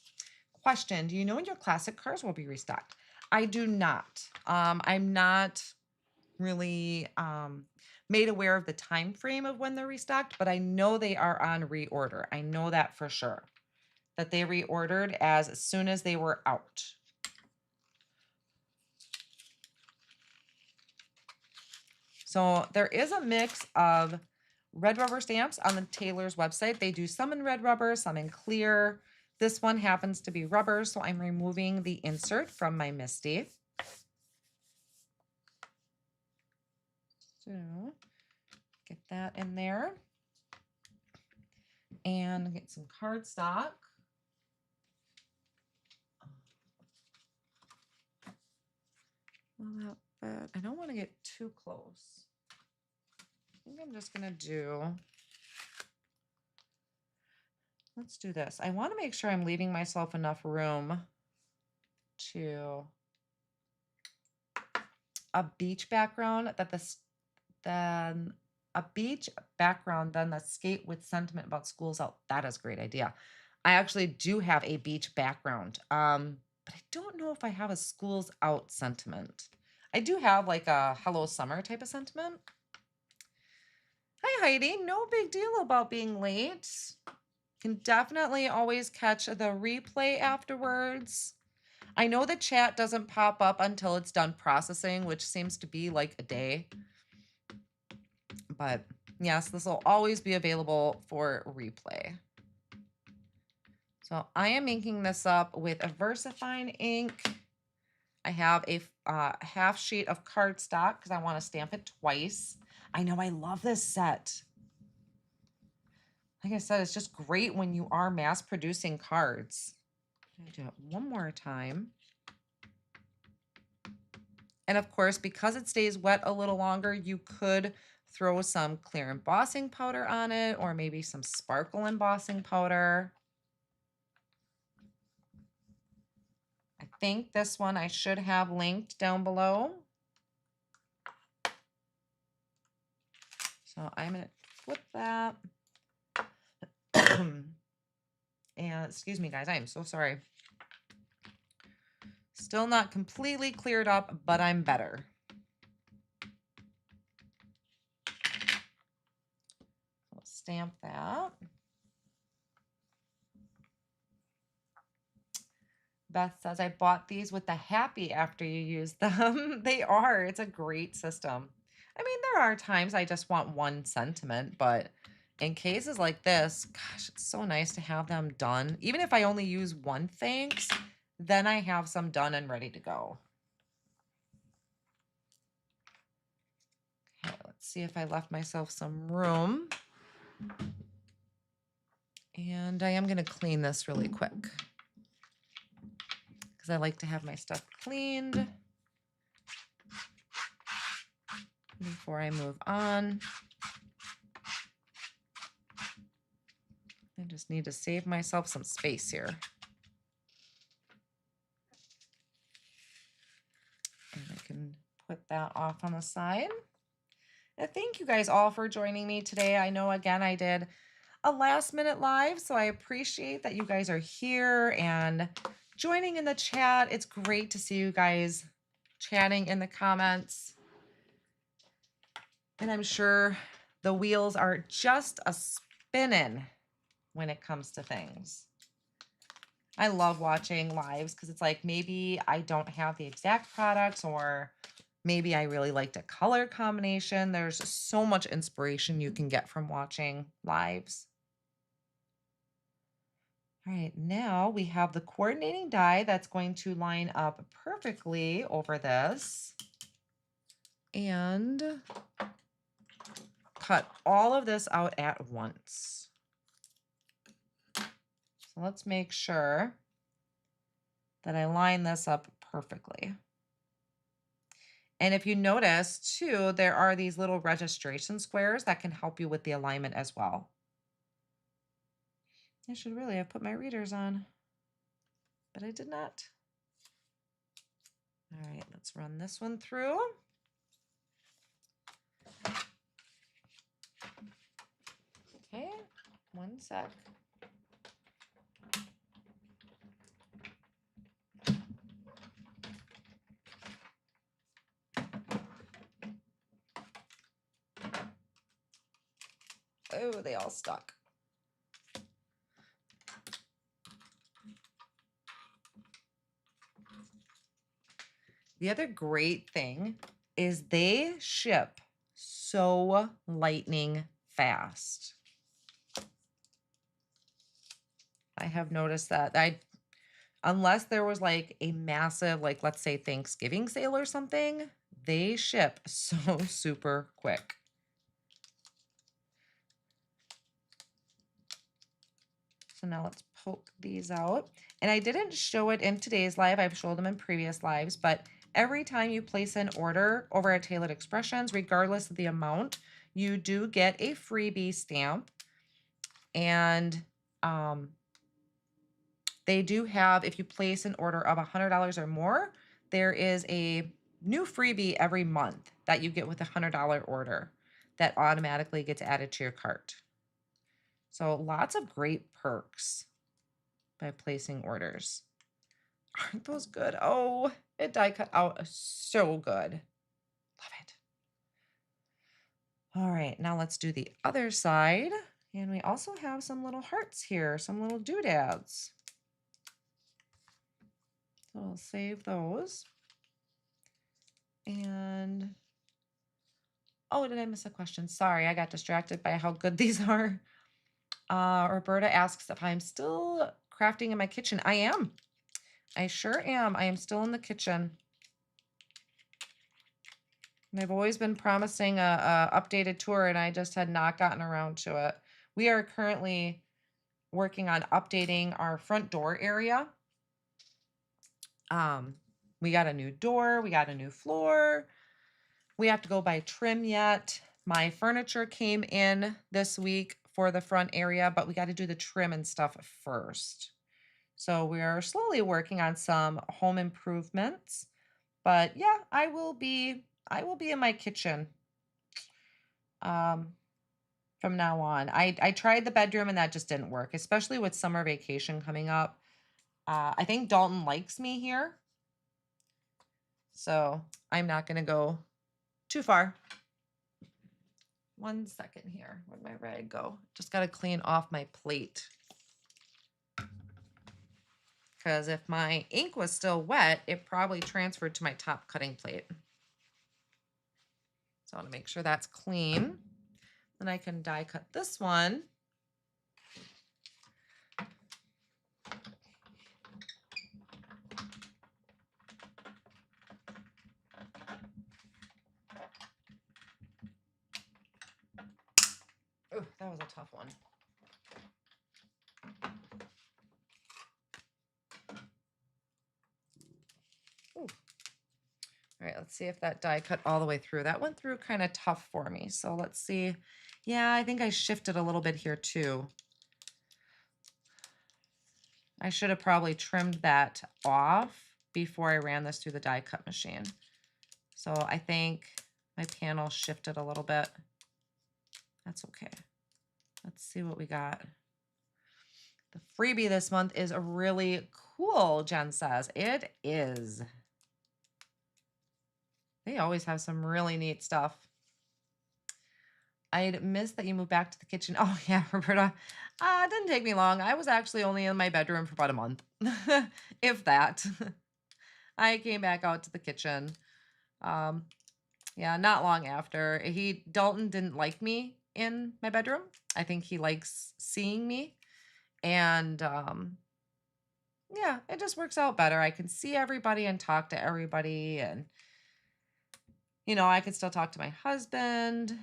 Question, do you know when your classic cards will be restocked? I do not. I'm not really made aware of the time frame of when they're restocked, but I know they are on reorder. I know that for sure, that they reordered as soon as they were out. So there is a mix of red rubber stamps on the Taylor's website. They do some in red rubber, some in clear. This one happens to be rubber, so I'm removing the insert from my Misty. So get that in there and get some cardstock. Well, that, I don't want to get too close. I think I'm just going to do, let's do this. I want to make sure I'm leaving myself enough room to a beach background that then a beach background, then the skate with sentiment about school's out. That is a great idea. I actually do have a beach background, but I don't know if I have a school's out sentiment. I do have like a hello summer type of sentiment. Hi Heidi, no big deal about being late. Can definitely always catch the replay afterwards. I know the chat doesn't pop up until it's done processing, which seems to be like a day. But yes, this will always be available for replay. So I am making this up with a VersaFine ink. I have a half sheet of cardstock because I want to stamp it twice. I know I love this set. Like I said, it's just great when you are mass producing cards. I'm gonna do it one more time. And of course, because it stays wet a little longer, you could throw some clear embossing powder on it or maybe some sparkle embossing powder. I think this one I should have linked down below. So I'm going to flip that. And excuse me, guys, I am so sorry. Still not completely cleared up, but I'm better. I'll stamp that. Beth says, I bought these with the happy after you use them. They are. It's a great system. I mean, there are times I just want one sentiment, but in cases like this, gosh, it's so nice to have them done. Even if I only use one thanks, then I have some done and ready to go. Okay, let's see if I left myself some room. And I am going to clean this really quick because I like to have my stuff cleaned before I move on. I just need to save myself some space here. And I can put that off on the side. And thank you guys all for joining me today. I know, again, I did a last minute live, so I appreciate that you guys are here and joining in the chat. It's great to see you guys chatting in the comments. And I'm sure the wheels are just a spinning when it comes to things. I love watching lives because it's like maybe I don't have the exact products or maybe I really liked a color combination. There's so much inspiration you can get from watching lives. All right, now we have the coordinating die that's going to line up perfectly over this. And cut all of this out at once. So let's make sure that I line this up perfectly. And if you notice too, there are these little registration squares that can help you with the alignment as well. I should really have put my readers on, but I did not. All right, let's run this one through. Okay, one sec. Oh, they all stuck. The other great thing is they ship so lightning fast. I have noticed that. Unless there was like a massive, like let's say Thanksgiving sale or something, they ship so super quick. So now let's poke these out. And I didn't show it in today's live. I've showed them in previous lives, but every time you place an order over at Tailored Expressions, regardless of the amount, you do get a freebie stamp. And they do have, if you place an order of $100 or more, there is a new freebie every month that you get with a $100 order that automatically gets added to your cart. So lots of great perks by placing orders. Aren't those good? Oh, it die cut out so good. Love it. All right, now let's do the other side. And we also have some little hearts here, some little doodads. So I'll save those. And, oh, did I miss a question? Sorry, I got distracted by how good these are. Roberta asks if I'm still crafting in my kitchen. I am. I sure am. I am still in the kitchen. And I've always been promising a updated tour, and I just had not gotten around to it. We are currently working on updating our front door area. We got a new door. We got a new floor. We have to go buy trim yet. My furniture came in this week for the front area, but we got to do the trim and stuff first. So we're slowly working on some home improvements. But yeah, I will be in my kitchen from now on. I tried the bedroom and that just didn't work, especially with summer vacation coming up. I think Dalton likes me here, so I'm not going to go too far. 1 second here. Where'd my rag go? Just got to clean off my plate. Because if my ink was still wet, it probably transferred to my top cutting plate. So I want to make sure that's clean. Then I can die cut this one. Oh, that was a tough one. Ooh. All right, let's see if that die cut all the way through. That went through kind of tough for me. So let's see. Yeah, I think I shifted a little bit here too. I should have probably trimmed that off before I ran this through the die cut machine. So I think my panel shifted a little bit. That's okay. Let's see what we got. The freebie this month is really cool, Jen says. It is. They always have some really neat stuff. I'd missed that you moved back to the kitchen. Oh, yeah, Roberta. It didn't take me long. I was actually only in my bedroom for about a month, if that. I came back out to the kitchen. Yeah, not long after. Dalton didn't like me in my bedroom. I think he likes seeing me. And yeah, it just works out better. I can see everybody and talk to everybody. And, I could still talk to my husband.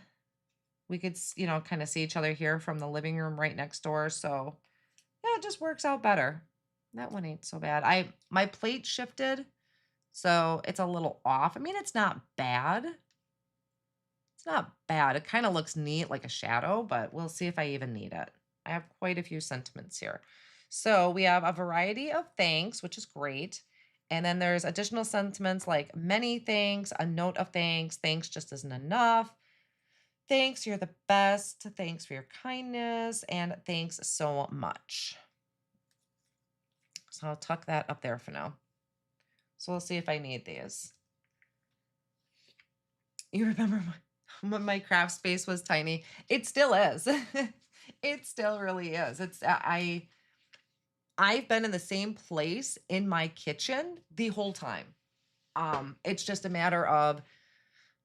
We could, kind of see each other here from the living room right next door. So yeah, it just works out better. That one ain't so bad. My plate shifted, so it's a little off. I mean, it's not bad. It's not bad. It kind of looks neat like a shadow, but we'll see if I even need it. I have quite a few sentiments here. So we have a variety of thanks, which is great. And then there's additional sentiments like many thanks, a note of thanks, thanks just isn't enough. Thanks, you're the best. Thanks for your kindness. And thanks so much. So I'll tuck that up there for now. So we'll see if I need these. You remember when my craft space was tiny? It still is. It still really is. I've been in the same place in my kitchen the whole time. It's just a matter of,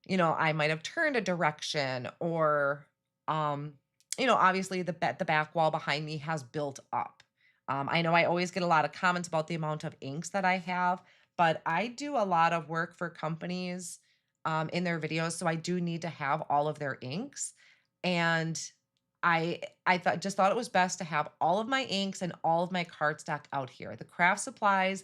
I might have turned a direction or, obviously the back wall behind me has built up. I know I always get a lot of comments about the amount of inks that I have, but I do a lot of work for companies in their videos, so I do need to have all of their inks. And I thought it was best to have all of my inks and all of my cardstock out here. The craft supplies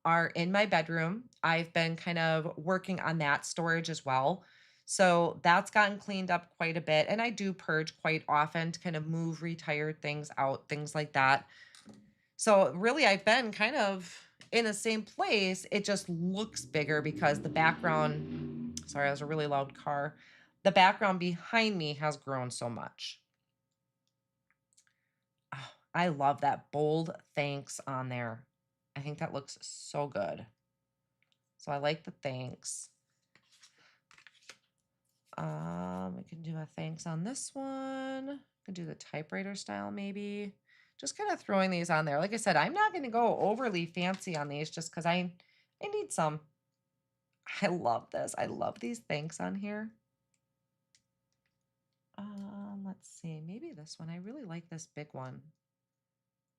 are in my bedroom. I've been kind of working on that storage as well. So that's gotten cleaned up quite a bit. And I do purge quite often to kind of move retired things out, things like that. So really, I've been kind of in the same place. It just looks bigger because the background, sorry, that was a really loud car. The background behind me has grown so much. Oh, I love that bold thanks on there. I think that looks so good. So I like the thanks. We can do a thanks on this one. We can do the typewriter style maybe. Just kind of throwing these on there. Like I said, I'm not going to go overly fancy on these just because I need some. I love this. I love these thanks on here. Let's see. Maybe this one. I really like this big one.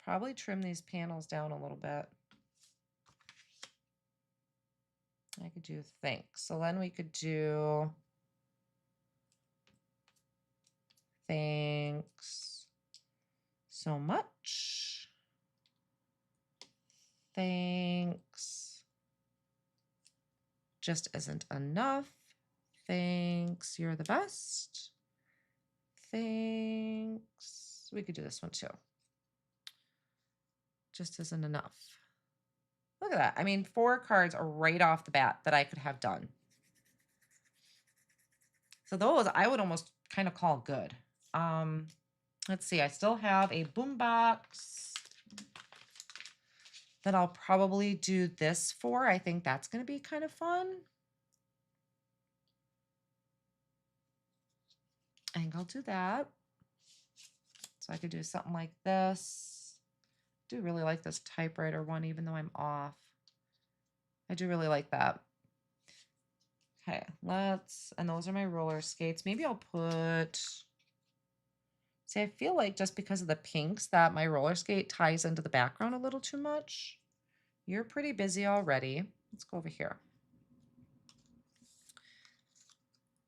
Probably trim these panels down a little bit. I could do thanks. So then we could do thanks so much. Thanks. Just isn't enough. Thanks. You're the best. Thanks. We could do this one too. Just isn't enough. Look at that. I mean, 4 cards are right off the bat that I could have done. So those I would almost kind of call good. Let's see. I still have a Boombox that I'll probably do this for. I think that's going to be kind of fun. I think I'll do that. So I could do something like this. I do really like this typewriter one, even though I'm off. I do really like that. Okay, and those are my roller skates. Maybe I'll put, see, I feel like just because of the pinks that my roller skate ties into the background a little too much. You're pretty busy already. Let's go over here.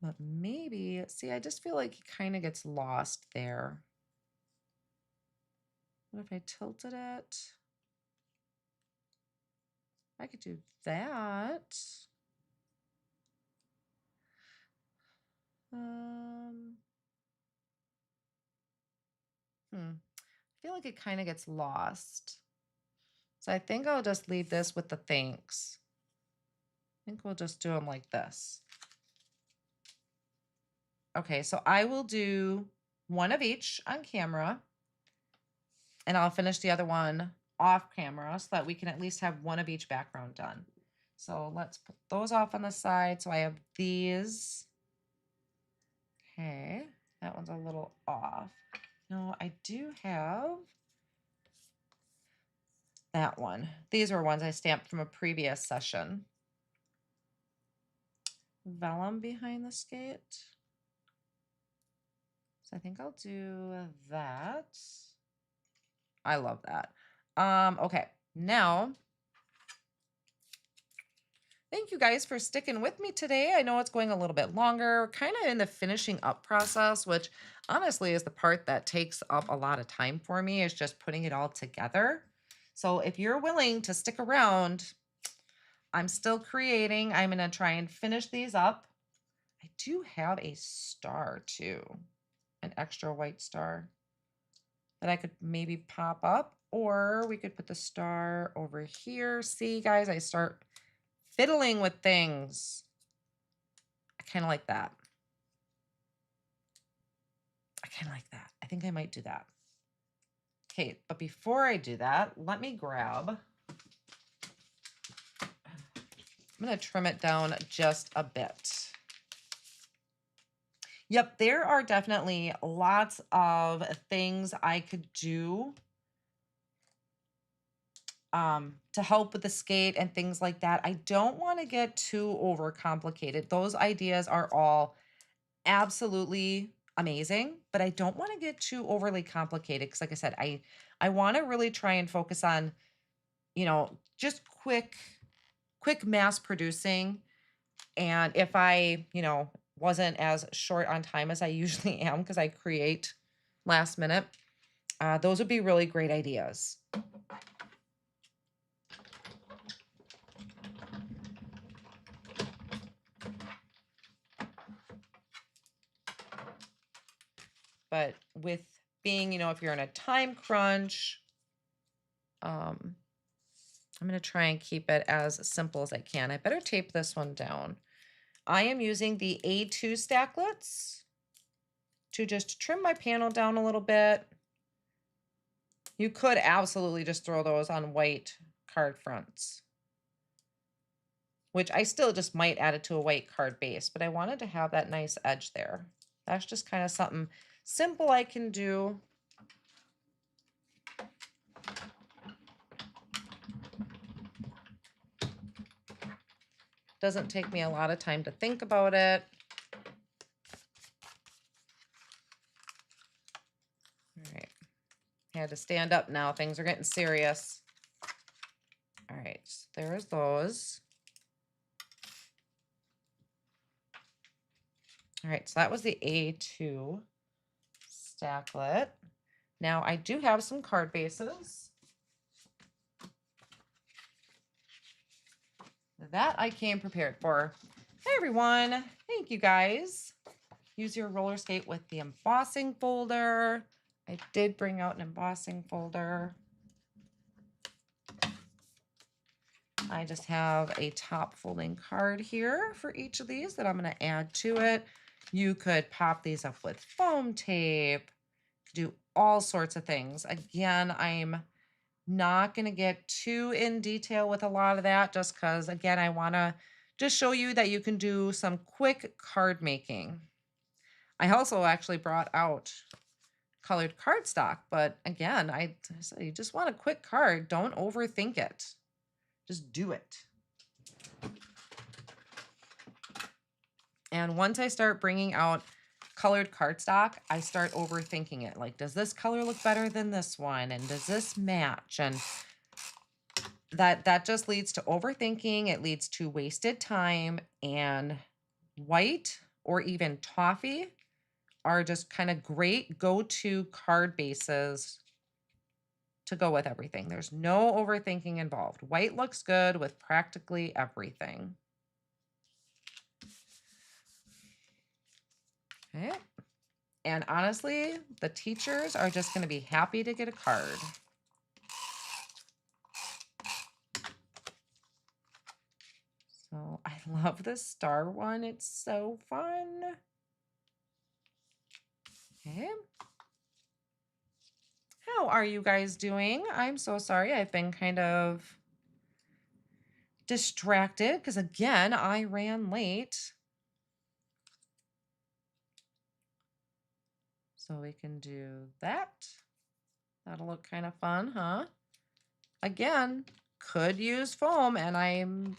But maybe, see, I just feel like he kind of gets lost there. What if I tilted it? I could do that. I feel like it kind of gets lost. So I think I'll just leave this with the thanks. I think we'll just do them like this. Okay, so I will do one of each on camera, and I'll finish the other one off camera so that we can at least have one of each background done. So let's put those off on the side. So I have these. Okay, that one's a little off. No, I do have that one. These were ones I stamped from a previous session. Vellum behind the skate. So I think I'll do that. I love that. Okay, now thank you guys for sticking with me today. I know it's going a little bit longer, kind of in the finishing up process, which honestly is the part that takes up a lot of time for me, is just putting it all together. So if you're willing to stick around, I'm still creating. I'm going to try and finish these up. I do have a star too, an extra white star that I could maybe pop up, or we could put the star over here. See, guys, I start fiddling with things. I kind of like that. I kind of like that. I think I might do that. Okay, but before I do that, let me grab, I'm going to trim it down just a bit. Yep, there are definitely lots of things I could do to help with the skate and things like that. I don't want to get too overcomplicated. Those ideas are all absolutely amazing, but I don't want to get too overly complicated because, like I said, I want to really try and focus on, just quick mass producing. And if I, wasn't as short on time as I usually am because I create last minute, those would be really great ideas. But with being, if you're in a time crunch, I'm going to try and keep it as simple as I can. I better tape this one down. I am using the A2 stacklets to just trim my panel down a little bit. You could absolutely just throw those on white card fronts, which I still just might add it to a white card base, but I wanted to have that nice edge there. That's just kind of something simple I can do. Doesn't take me a lot of time to think about it. All right. I had to stand up now. Things are getting serious. All right. So there's those. All right. So that was the A2 stacklet. Now I do have some card bases. That I came prepared for. Hey everyone, thank you guys. Use your Rollerskate with the embossing folder. I did bring out an embossing folder. I just have a top folding card here for each of these that I'm going to add to it. You could pop these up with foam tape, do all sorts of things. Again, I'm not going to get too in detail with a lot of that just because, again, I want to just show you that you can do some quick card making. I also actually brought out colored cardstock, but again, I said you just want a quick card. Don't overthink it. Just do it. And once I start bringing out colored cardstock, I start overthinking it. Like, does this color look better than this one? And does this match? And that just leads to overthinking. It leads to wasted time, and white or even toffee are just kind of great go-to card bases to go with everything. There's no overthinking involved. White looks good with practically everything. Okay. And honestly, the teachers are just going to be happy to get a card. So I love the star one. It's so fun. Okay. How are you guys doing? I'm so sorry. I've been kind of distracted because, again, I ran late. So we can do that. That'll look kind of fun, huh? Again, could use foam, and I'm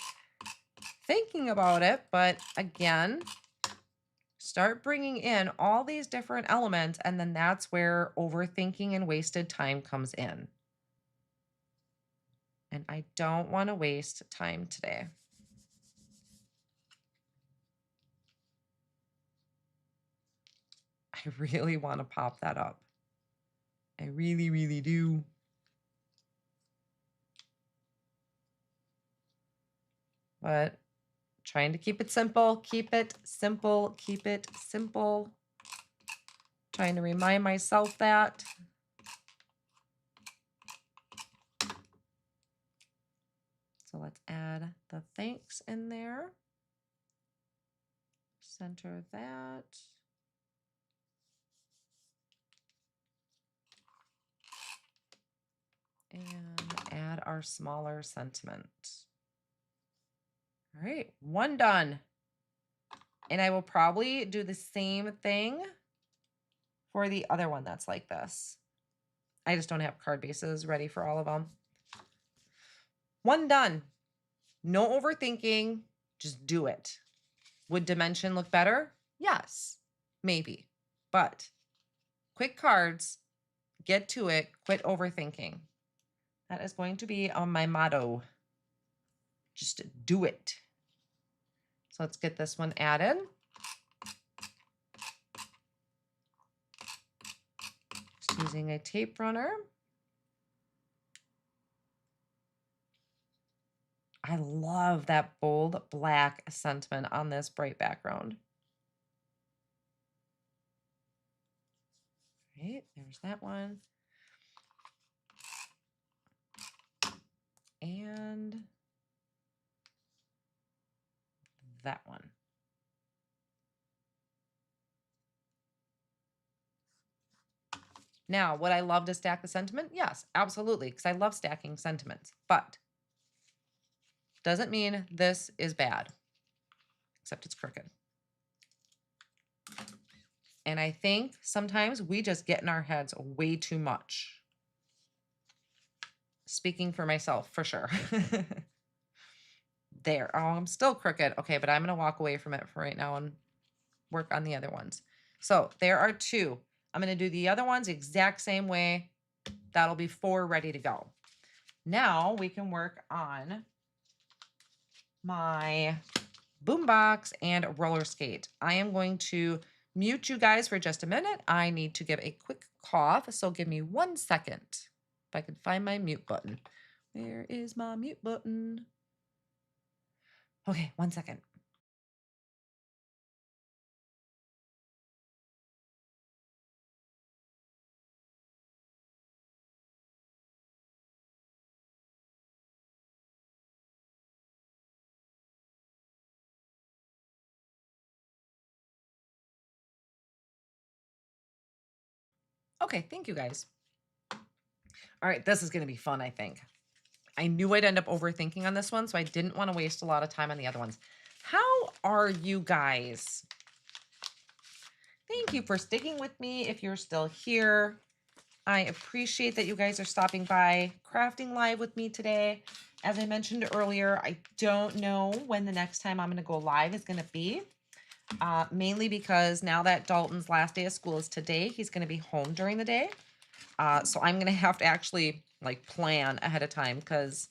thinking about it, but again, start bringing in all these different elements, and then that's where overthinking and wasted time comes in. And I don't want to waste time today. I really want to pop that up. I really, really do. But trying to keep it simple, keep it simple, keep it simple. Trying to remind myself that. So let's add the thanks in there. Center that. And add our smaller sentiment. All right, one done. And I will probably do the same thing for the other one that's like this. I just don't have card bases ready for all of them. One done. No overthinking, just do it. Would dimension look better? Yes, maybe. But quick cards, get to it, quit overthinking. That is going to be on my motto. Just do it. So let's get this one added. Just using a tape runner. I love that bold black sentiment on this bright background. Right, there's that one. And that one. Now, would I love to stack the sentiment? Yes, absolutely, because I love stacking sentiments. But doesn't mean this is bad, except it's crooked. And I think sometimes we just get in our heads way too much. Speaking for myself, for sure. There. Oh, I'm still crooked. Okay, but I'm going to walk away from it for right now and work on the other ones. So there are two. I'm going to do the other ones the exact same way. That'll be 4 ready to go. Now we can work on my Boombox and Rollerskate. I am going to mute you guys for just a minute. I need to give a quick cough, so give me 1 second. If I can find my mute button. Where is my mute button? Okay, 1 second. Okay, thank you guys. All right, this is going to be fun, I think. I knew I'd end up overthinking on this one, so I didn't want to waste a lot of time on the other ones. How are you guys? Thank you for sticking with me if you're still here. I appreciate that you guys are stopping by crafting live with me today. As I mentioned earlier, I don't know when the next time I'm going to go live is going to be. Mainly because now that Dalton's last day of school is today, he's going to be home during the day. So I'm going to have to actually like plan ahead of time because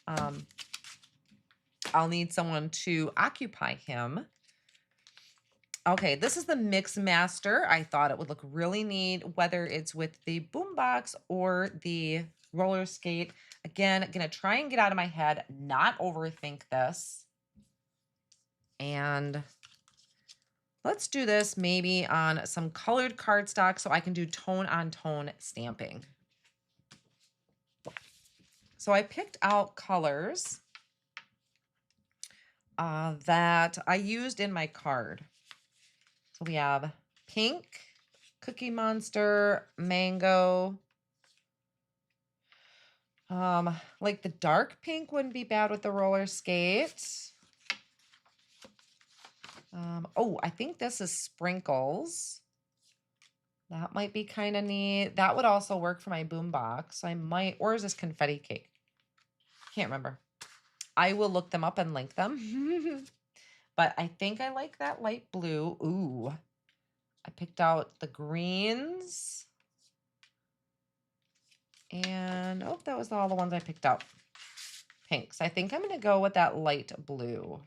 I'll need someone to occupy him. Okay, this is the Mix Master. I thought it would look really neat, whether it's with the Boombox or the Rollerskate. Again, gonna try and get out of my head, not overthink this. And let's do this maybe on some colored cardstock so I can do tone-on-tone stamping. So I picked out colors that I used in my card. So we have pink, Cookie Monster, mango. Like the dark pink wouldn't be bad with the roller skate. Oh, I think this is sprinkles. That might be kind of neat. That would also work for my boombox. I might, or is this confetti cake? Can't remember. I will look them up and link them. But I think I like that light blue. Ooh, I picked out the greens. And, oh, that was all the ones I picked out. pinks. I think I'm going to go with that light blue.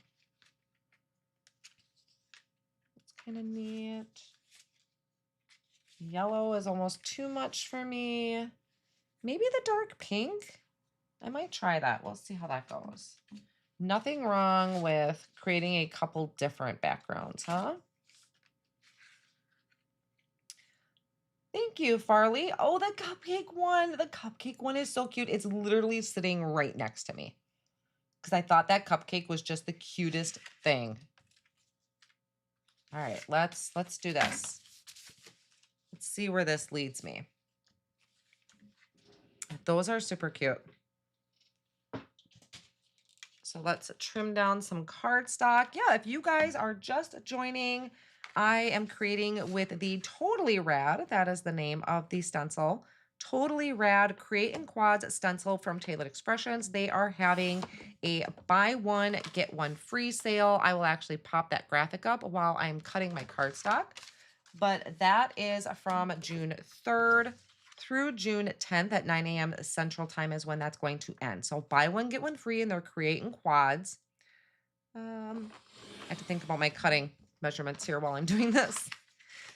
It's kind of neat. Yellow is almost too much for me. Maybe the dark pink. I might try that. We'll see how that goes. Nothing wrong with creating a couple different backgrounds, huh? Thank you, Farley. Oh, the cupcake one. The cupcake one is so cute. It's literally sitting right next to me because I thought that cupcake was just the cutest thing. All right, let's do this. Let's see where this leads me. Those are super cute. So let's trim down some cardstock. Yeah, if you guys are just joining, I am creating with the Totally Rad. That is the name of the stencil. Totally Rad Create in Quads stencil from Tailored Expressions. They are having a buy one, get one free sale. I will actually pop that graphic up while I'm cutting my cardstock. But that is from June 3rd through June 10th at 9 a.m. Central Time is when that's going to end. So buy one, get one free, and they're creating quads. I have to think about my cutting measurements here while I'm doing this.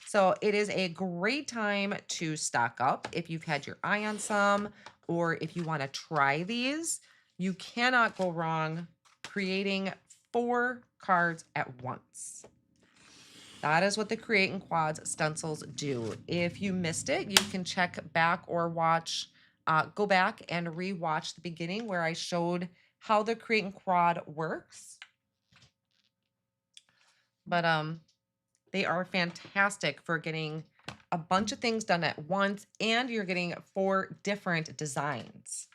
So it is a great time to stock up if you've had your eye on some, or if you want to try these. You cannot go wrong creating 4 cards at once. That is what the Create in Quads stencils do. If you missed it, you can check back or watch, go back and re-watch the beginning where I showed how the Create in Quad works. But they are fantastic for getting a bunch of things done at once, and you're getting 4 different designs.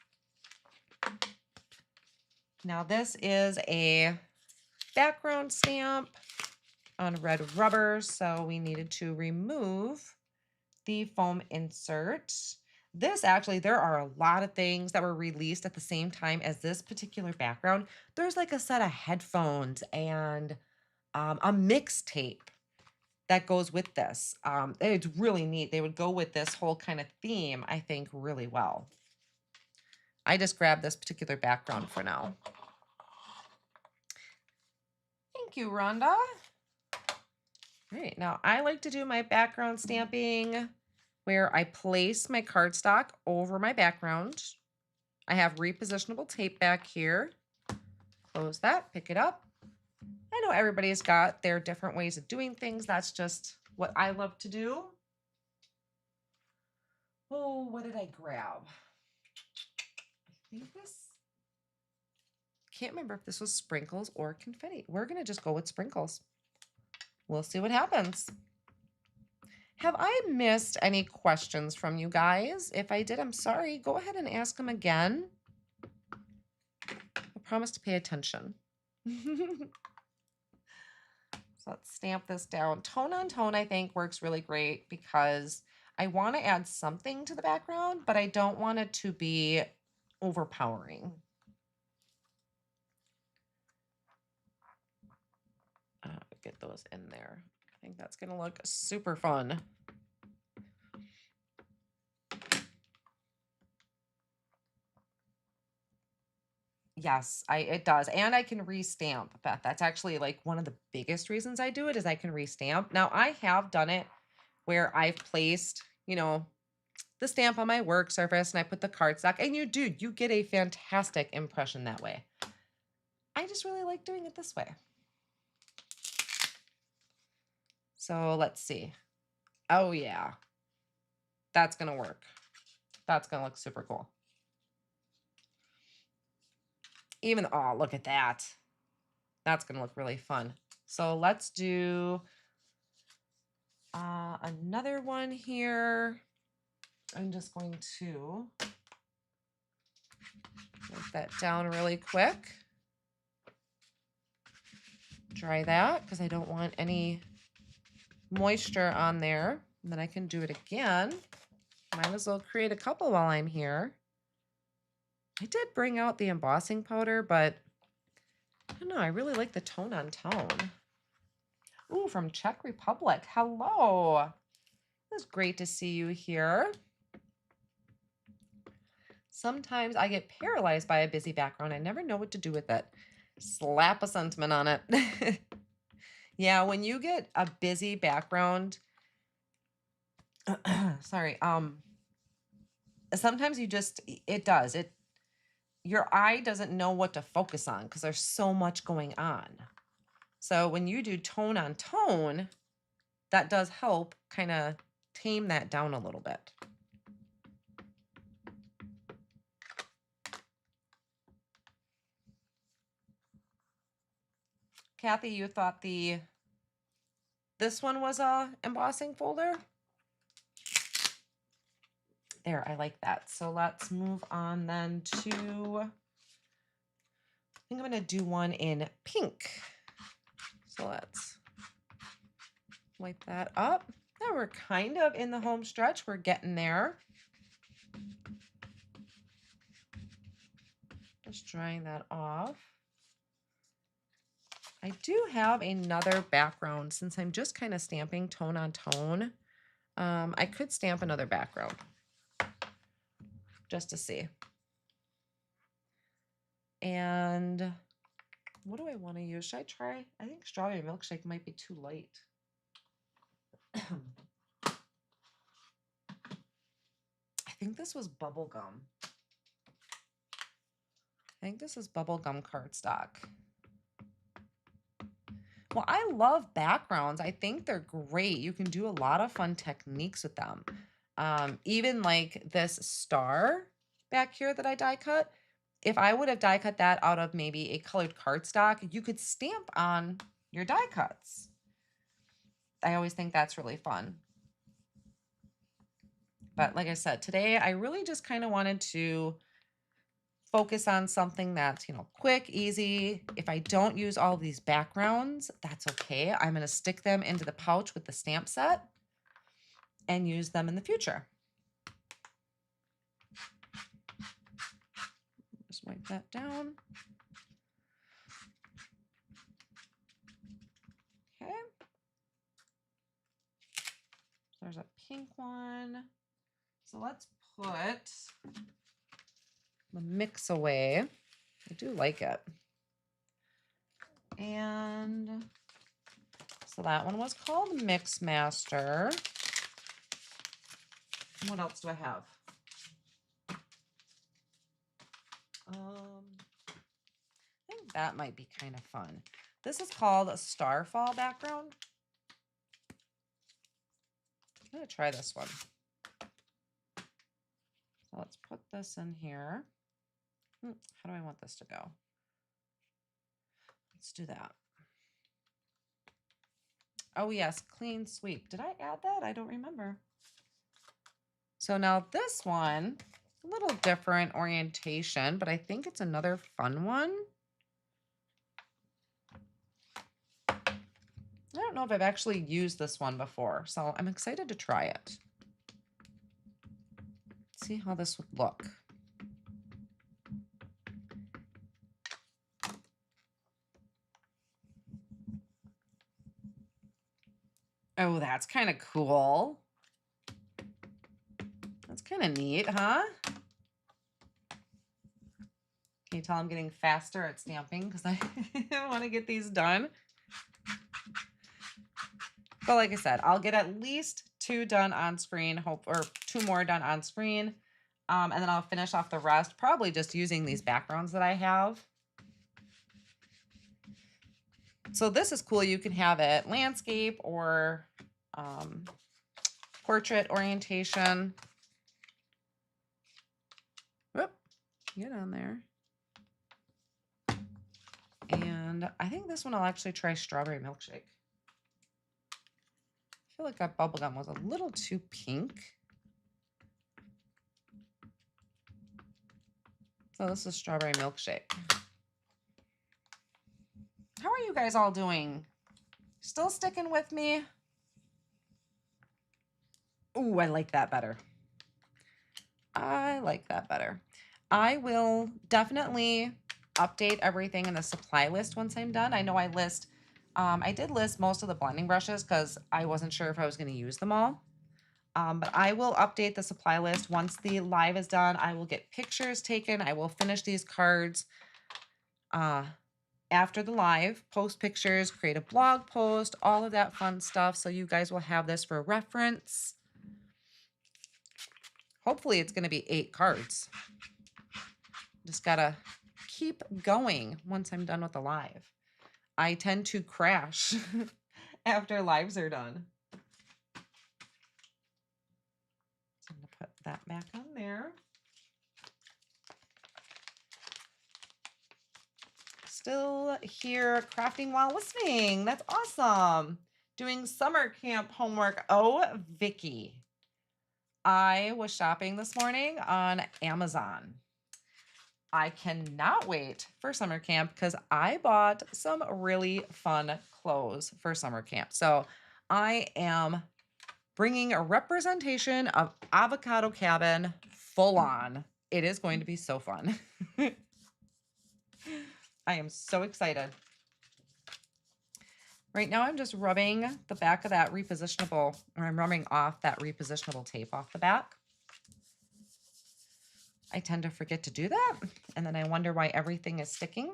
Now this is a background stamp on red rubber, so we needed to remove the foam insert. This actually, there are a lot of things that were released at the same time as this particular background. There's like a set of headphones and a mixtape that goes with this. It's really neat. They would go with this whole kind of theme, I think, really well. I just grabbed this particular background for now. Thank you, Rhonda. All right, now I like to do my background stamping where I place my cardstock over my background. I have repositionable tape back here. Close that, pick it up. I know everybody's got their different ways of doing things. That's just what I love to do. Oh, what did I grab? I think this, can't remember if this was sprinkles or confetti. We're gonna just go with sprinkles. We'll see what happens. Have I missed any questions from you guys? If I did, I'm sorry. Go ahead and ask them again. I promise to pay attention. So let's stamp this down. Tone on tone, I think, works really great because I want to add something to the background, but I don't want it to be overpowering. Get those in there. I think that's going to look super fun. Yes, it does. And I can restamp, Beth. That's actually like one of the biggest reasons I do it is I can restamp. Now I have done it where I've placed, you know, the stamp on my work surface and I put the cardstock, and you get a fantastic impression that way. I just really like doing it this way. So let's see. Oh yeah, that's going to work. That's going to look super cool. Even, oh, look at that. That's going to look really fun. So let's do another one here. I'm just going to make that down really quick. Dry that because I don't want any moisture on there. And then I can do it again. Might as well create a couple while I'm here. I did bring out the embossing powder, but I don't know. I really like the tone on tone. Ooh, from Czech Republic. Hello. It's great to see you here. Sometimes I get paralyzed by a busy background. I never know what to do with it. Slap a sentiment on it. Yeah, when you get a busy background, sorry, sometimes you just it does. Your eye doesn't know what to focus on because there's so much going on. So when you do tone on tone, that does help kind of tame that down a little bit. Kathy, you thought this one was a embossing folder? There, I like that. So let's move on then to, I think I'm going to do one in pink. So let's wipe that up. Now we're kind of in the home stretch. We're getting there. Just drying that off. I do have another background since I'm just kind of stamping tone on tone. I could stamp another background just to see. And what do I want to use? Should I try? I think strawberry milkshake might be too light. I think this was bubble gum. I think this is bubble gum cardstock. Well, I love backgrounds. I think they're great. You can do a lot of fun techniques with them. Even like this star back here that I die cut, if I would have die cut that out of maybe a colored cardstock, you could stamp on your die cuts. I always think that's really fun. But like I said, today I really just kind of wanted to focus on something that's, quick, easy. If I don't use all these backgrounds, that's okay. I'm going to stick them into the pouch with the stamp set and use them in the future. Just wipe that down. Okay. So there's a pink one. So let's put the mix away. I do like it. And so that one was called Mix Master. What else do I have? I think that might be kind of fun. This is called a Starfall background. I'm going to try this one. So let's put this in here. How do I want this to go? Let's do that. Oh yes, clean sweep. Did I add that? I don't remember. So now this one, a little different orientation, but I think it's another fun one. I don't know if I've actually used this one before, so I'm excited to try it. See how this would look. Oh, that's kind of cool. That's kind of neat, huh? Can you tell I'm getting faster at stamping because I want to get these done? But like I said, I'll get at least 2 done on screen, or 2 more done on screen. And then I'll finish off the rest, probably just using these backgrounds that I have. So this is cool. You can have it landscape or portrait orientation. Whoop, get on there. And I think this one I'll actually try strawberry milkshake. I feel like that bubblegum was a little too pink. So this is strawberry milkshake. How are you guys all doing? Still sticking with me? Ooh, I like that better. I like that better. I will definitely update everything in the supply list once I'm done. I know I did list most of the blending brushes because I wasn't sure if I was going to use them all. But I will update the supply list once the live is done. I will get pictures taken. I will finish these cards after the live, post pictures, create a blog post, all of that fun stuff. So you guys will have this for reference. Hopefully it's going to be 8 cards. Just got to keep going once I'm done with the live. I tend to crash after lives are done. So I'm going to put that back on there. Still here crafting while listening. That's awesome. Doing summer camp homework. Oh, Vicky. I was shopping this morning on Amazon. I cannot wait for summer camp because I bought some really fun clothes for summer camp. So I am bringing a representation of Avocado Cabin full on. It is going to be so fun. I am so excited. Right now I'm just rubbing the back of that repositionable, or I'm rubbing off that repositionable tape off the back. I tend to forget to do that, and then I wonder why everything is sticking.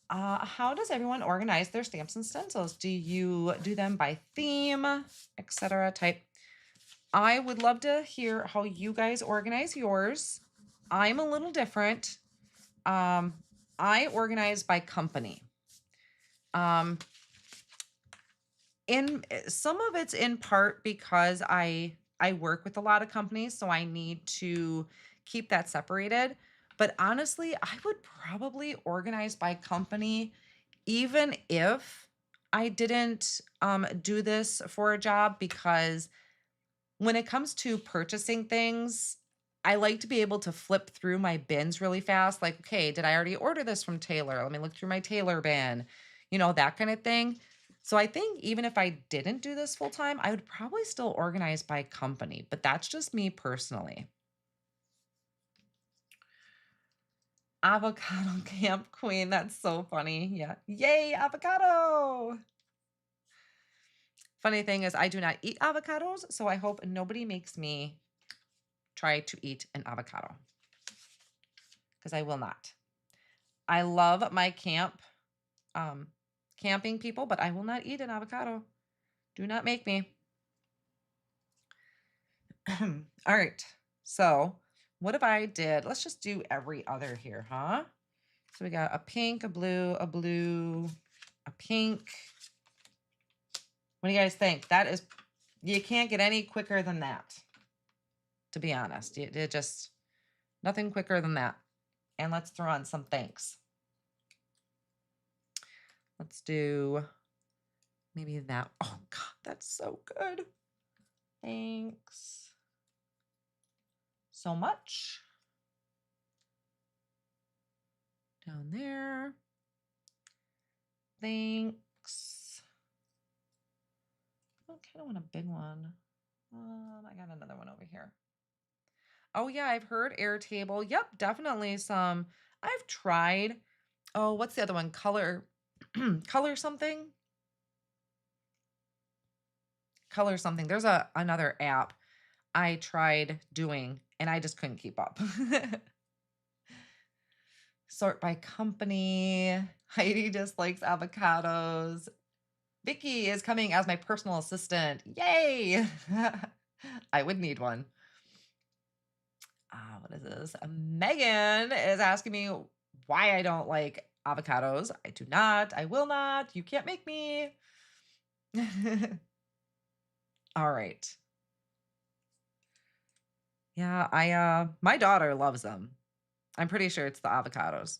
How does everyone organize their stamps and stencils? Do you do them by theme, etc. type? I would love to hear how you guys organize yours. I'm a little different. I organize by company. In some of it's in part because I work with a lot of companies, so I need to keep that separated. But honestly, I would probably organize by company even if I didn't do this for a job, because when it comes to purchasing things, I like to be able to flip through my bins really fast. Like, okay, did I already order this from Taylor? Let me look through my Taylor bin, that kind of thing. So I think even if I didn't do this full time, I would probably still organize by company, but that's just me personally. Avocado Camp Queen. That's so funny. Yeah. Yay, avocado. Funny thing is, I do not eat avocados, so I hope nobody makes me try to eat an avocado, because I will not. I love my camping people, but I will not eat an avocado. Do not make me. All right. So what if I did, let's just do every other here, huh? So we got a pink, a blue, a pink. What do you guys think? That is, you can't get any quicker than that, to be honest. It just, nothing quicker than that. And let's throw on some thanks. Let's do maybe that. Oh God, that's so good. Thanks so much. Down there. Thanks. I kind of want a big one. I got another one over here. Oh yeah, I've heard Airtable. Yep, definitely some. I've tried. Oh, what's the other one? Color, color something. Color something. There's another app I tried doing, and I just couldn't keep up. Sort by company. Heidi dislikes avocados. Vicky is coming as my personal assistant. Yay! I would need one. What is this? Megan is asking me why I don't like avocados. I do not. I will not. You can't make me. All right. Yeah, my daughter loves them. I'm pretty sure it's the avocados.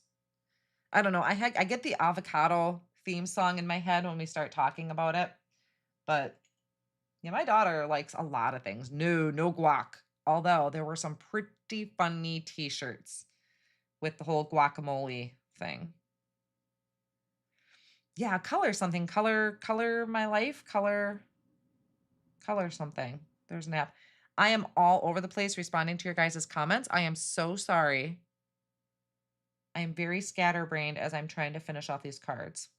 I don't know. I get the avocado theme song in my head when we start talking about it. But yeah, my daughter likes a lot of things. No guac. Although there were some pretty funny t-shirts with the whole guacamole thing. Yeah, color something. Color my life. Color something. There's an app. I am all over the place responding to your guys' comments. I am so sorry. I am very scatterbrained as I'm trying to finish off these cards.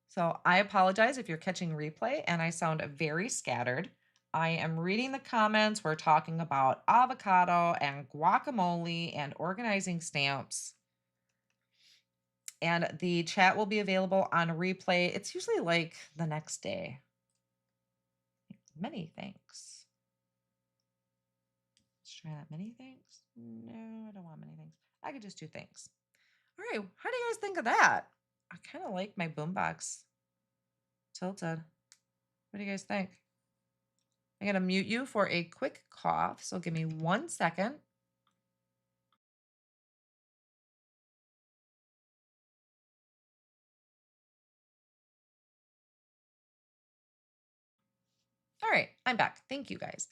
So I apologize if you're catching replay and I sound very scattered. I am reading the comments. We're talking about avocado and guacamole and organizing stamps. And the chat will be available on replay. It's usually like the next day. Many thanks. Let's try that. Many thanks. No, I don't want many thanks. I could just do thanks. All right. How do you guys think of that? I kind of like my boombox tilted. What do you guys think? I'm going to mute you for a quick cough. So give me 1 second. All right. I'm back. Thank you guys.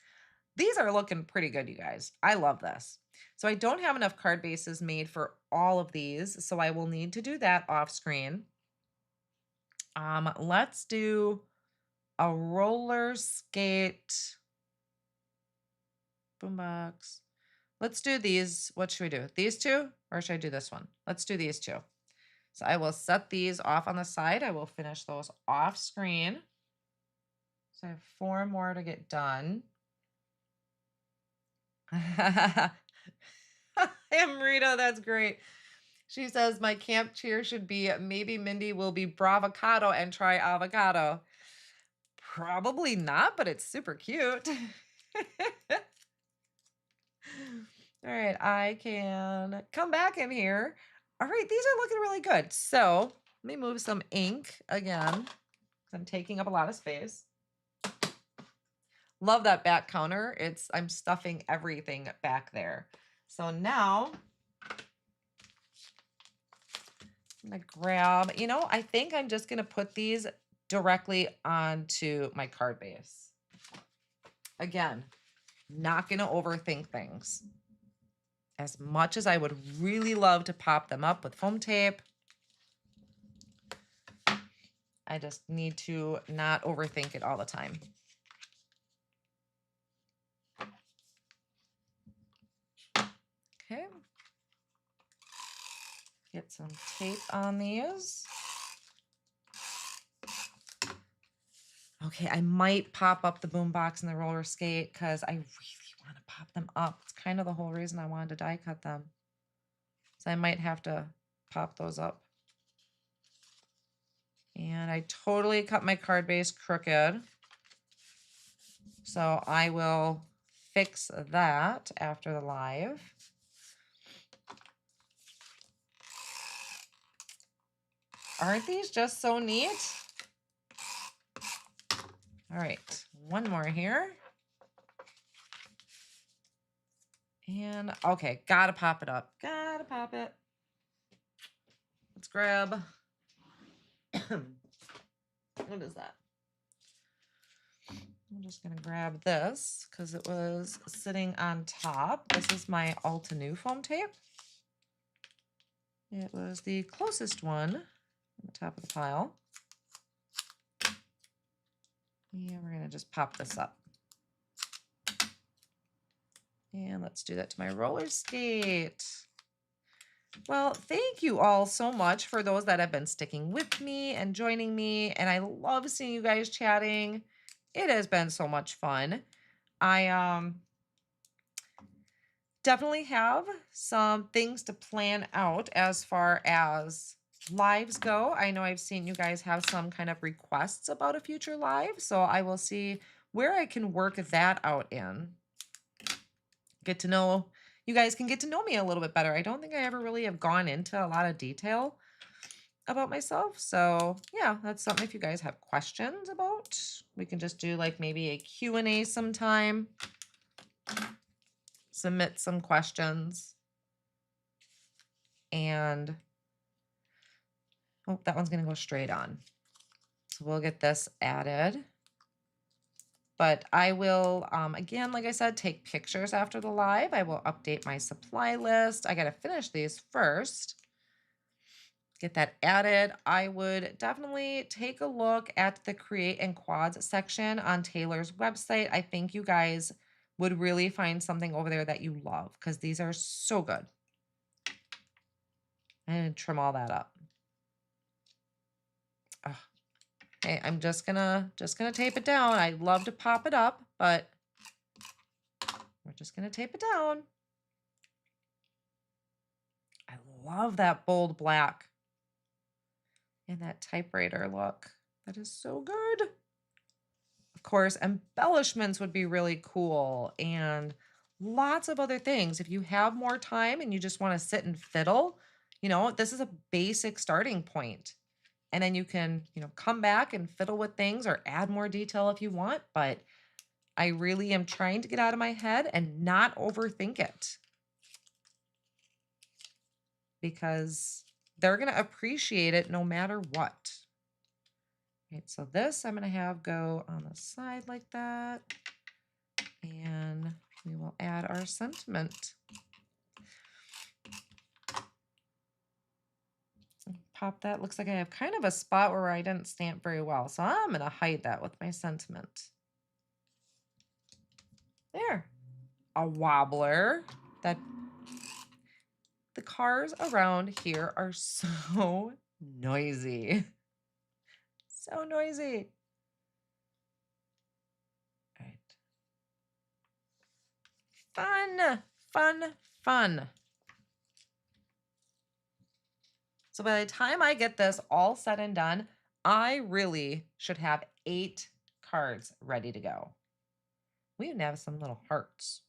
These are looking pretty good, you guys. I love this. So I don't have enough card bases made for all of these. So I will need to do that off screen. Let's do a roller skate boombox. Let's do these. What should we do? These two, or should I do this one? Let's do these two. So I will set these off on the side. I will finish those off screen. So I have 4 more to get done. Amrita, that's great. She says my camp cheer should be maybe Mindy will be bravocado and try avocado. Probably not, but it's super cute. All right, I can come back in here. All right, these are looking really good. So let me move some ink again, because I'm taking up a lot of space. Love that back counter. I'm stuffing everything back there. So now I'm gonna grab, I think I'm just gonna put these directly onto my card base. Again, not gonna overthink things. As much as I would really love to pop them up with foam tape, I just need to not overthink it all the time. Okay. Get some tape on these. Okay, I might pop up the boombox and the roller skate because I really want to pop them up. It's kind of the whole reason I wanted to die cut them. So I might have to pop those up. And I totally cut my card base crooked. So I will fix that after the live. Aren't these just so neat? All right, one more here. And okay, gotta pop it up. Gotta pop it. Let's grab. What is that? I'm just gonna grab this because it was sitting on top. This is my Altenew foam tape. It was the closest one on the top of the pile. And we're gonna just pop this up. And let's do that to my roller skate. Well, thank you all so much for those that have been sticking with me and joining me. And I love seeing you guys chatting. It has been so much fun. I definitely have some things to plan out as far as lives go. I know I've seen you guys have some kind of requests about a future live, so I will see where I can work that out in. Get to know, you guys can get to know me a little bit better. I don't think I ever really have gone into a lot of detail about myself. So yeah, that's something if you guys have questions about, we can just do like maybe a Q&A sometime. Submit some questions. And oh, that one's going to go straight on. So we'll get this added. But I will, again, like I said, take pictures after the live. I will update my supply list. I got to finish these first. Get that added. I would definitely take a look at the Create and Quads section on Taylor's website. I think you guys would really find something over there that you love because these are so good. I'm going to trim all that up. Oh, Okay, I'm just gonna tape it down. I love to pop it up, but we're just gonna tape it down. I love that bold black and that typewriter look. That is so good. Of course, embellishments would be really cool and lots of other things. If you have more time and you just want to sit and fiddle, this is a basic starting point. And then you can, come back and fiddle with things or add more detail if you want. But I really am trying to get out of my head and not overthink it because they're going to appreciate it no matter what. Right, so this I'm going to have go on the side like that. And we will add our sentiment. Pop that. Looks like I have kind of a spot where I didn't stamp very well. So I'm going to hide that with my sentiment. There. A wobbler. That the cars around here are so noisy. So noisy. All right. Fun, fun, fun. So by the time I get this all said and done, I really should have 8 cards ready to go. We even have some little hearts.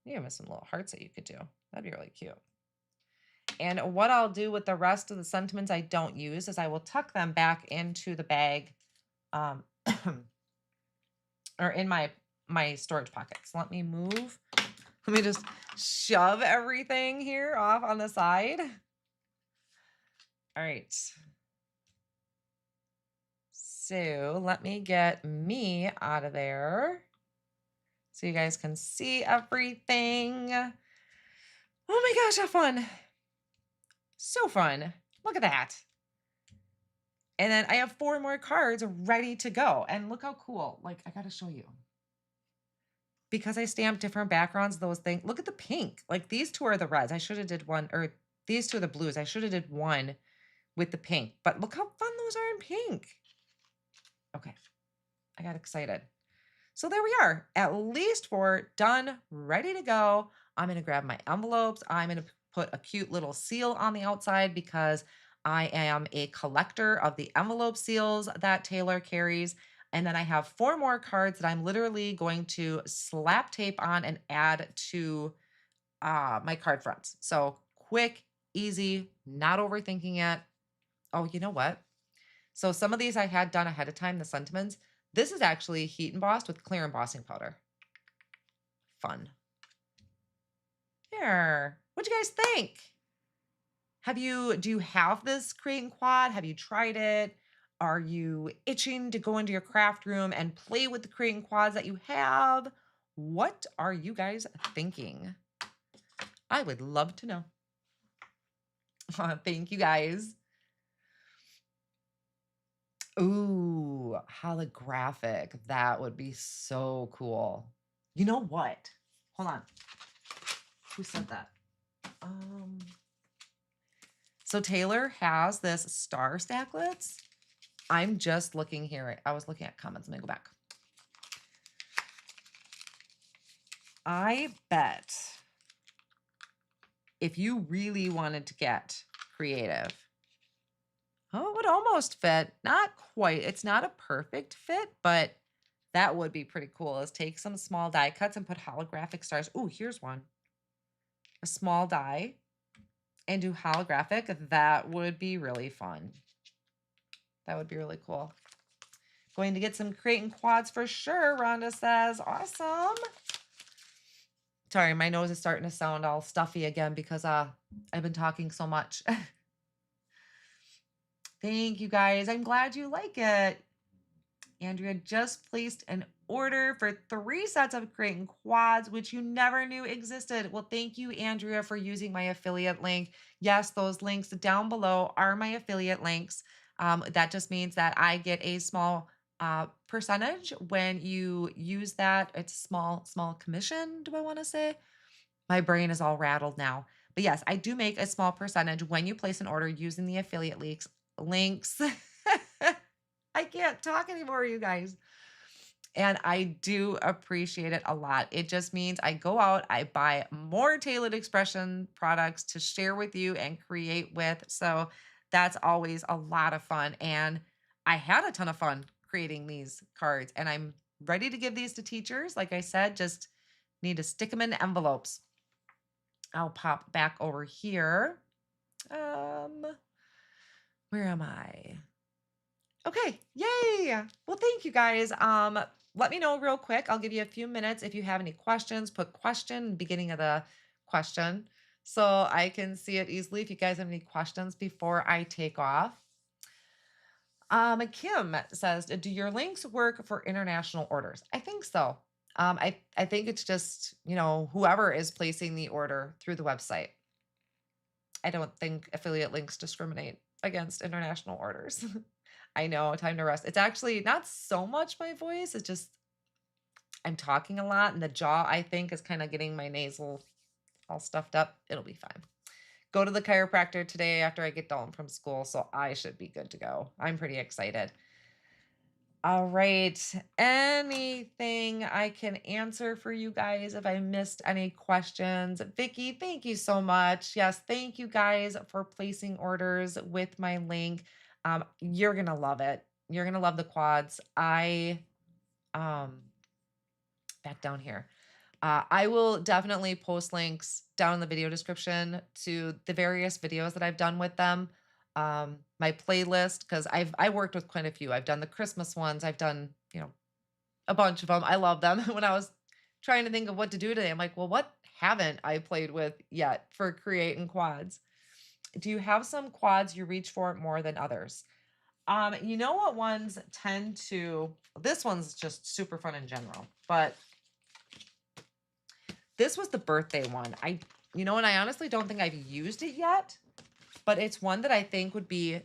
You have some little hearts that you could do. That'd be really cute. And what I'll do with the rest of the sentiments I don't use is I will tuck them back into the bag or in my storage pockets. Let me move. Let me just shove everything here off on the side. All right. So let me get me out of there so you guys can see everything. Oh my gosh, how fun. So fun. Look at that. And then I have 4 more cards ready to go. And look how cool. Like, I got to show you. Because I stamped different backgrounds, those things. Look at the pink. Like, these 2 are the reds. I should have did one, or these 2 are the blues. I should have did one with the pink. But look how fun those are in pink. Okay. I got excited. So there we are. At least 4 done, ready to go. I'm going to grab my envelopes. I'm going to put a cute little seal on the outside because I am a collector of the envelope seals that Taylor carries. And then I have 4 more cards that I'm literally going to slap tape on and add to my card fronts. So quick, easy, not overthinking it. Oh, you know what? So some of these I had done ahead of time, the sentiments. This is actually heat embossed with clear embossing powder. Fun. There. What'd you guys think? Do you have this Create and Quad? Have you tried it? Are you itching to go into your craft room and play with the Create and Quads that you have? What are you guys thinking? I would love to know. Thank you guys. Ooh, holographic. That would be so cool. You know what? Hold on. Who said that? So Taylor has this star stacklets. I'm just looking here. I was looking at comments. Let me go back. I bet if you really wanted to get creative, oh, it would almost fit. Not quite. It's not a perfect fit, but that would be pretty cool. Is take some small die cuts and put holographic stars. Ooh, here's one. A small die and do holographic. That would be really fun. That would be really cool. Going to get some Create and Quads for sure, Rhonda says. Awesome. Sorry, my nose is starting to sound all stuffy again because I've been talking so much. Thank you guys. I'm glad you like it. Andrea just placed an order for 3 sets of Create and Quads, which you never knew existed. Well, thank you, Andrea, for using my affiliate link. Yes, those links down below are my affiliate links. That just means that I get a small percentage when you use that. It's small commission, do I want to say? My brain is all rattled now. But yes, I do make a small percentage when you place an order using the affiliate links. I can't talk anymore, you guys. And I do appreciate it a lot. It just means I go out, I buy more tailored expression products to share with you and create with. So that's always a lot of fun. And I had a ton of fun creating these cards, and I'm ready to give these to teachers. Like I said, just need to stick them in envelopes. I'll pop back over here. Um, where am I? Okay. Yay. Well, thank you guys. Let me know real quick. I'll give you a few minutes if you have any questions. Put question beginning of the question so I can see it easily if you guys have any questions before I take off. Kim says, do your links work for international orders? I think so. I think it's just, whoever is placing the order through the website. I don't think affiliate links discriminate against international orders. I know, time to rest. It's actually not so much my voice, it's just I'm talking a lot and the jaw, I think, is kinda getting my nasal all stuffed up. It'll be fine. Go to the chiropractor today after I get done from school, so I should be good to go. I'm pretty excited. All right. Anything I can answer for you guys if I missed any questions? Vicky, thank you so much. Yes, thank you guys for placing orders with my link. You're gonna love it. You're gonna love the quads. I um back down here. I will definitely post links down in the video description to the various videos that I've done with them. My playlist, because I worked with quite a few. I've done the Christmas ones. I've done, a bunch of them. I love them. When I was trying to think of what to do today, I'm like, well, what haven't I played with yet for creating quads? Do you have some quads you reach for more than others? You know what ones tend to, this one's just super fun in general, but this was the birthday one. And I honestly don't think I've used it yet, but it's one that I think would be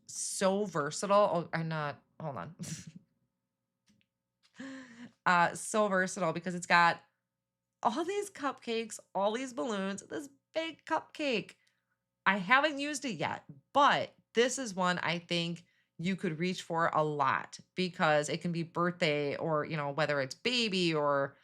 so versatile. Oh, I'm not, hold on. So versatile because it's got all these cupcakes, all these balloons, this big cupcake. I haven't used it yet, but this is one I think you could reach for a lot because it can be birthday or, whether it's baby or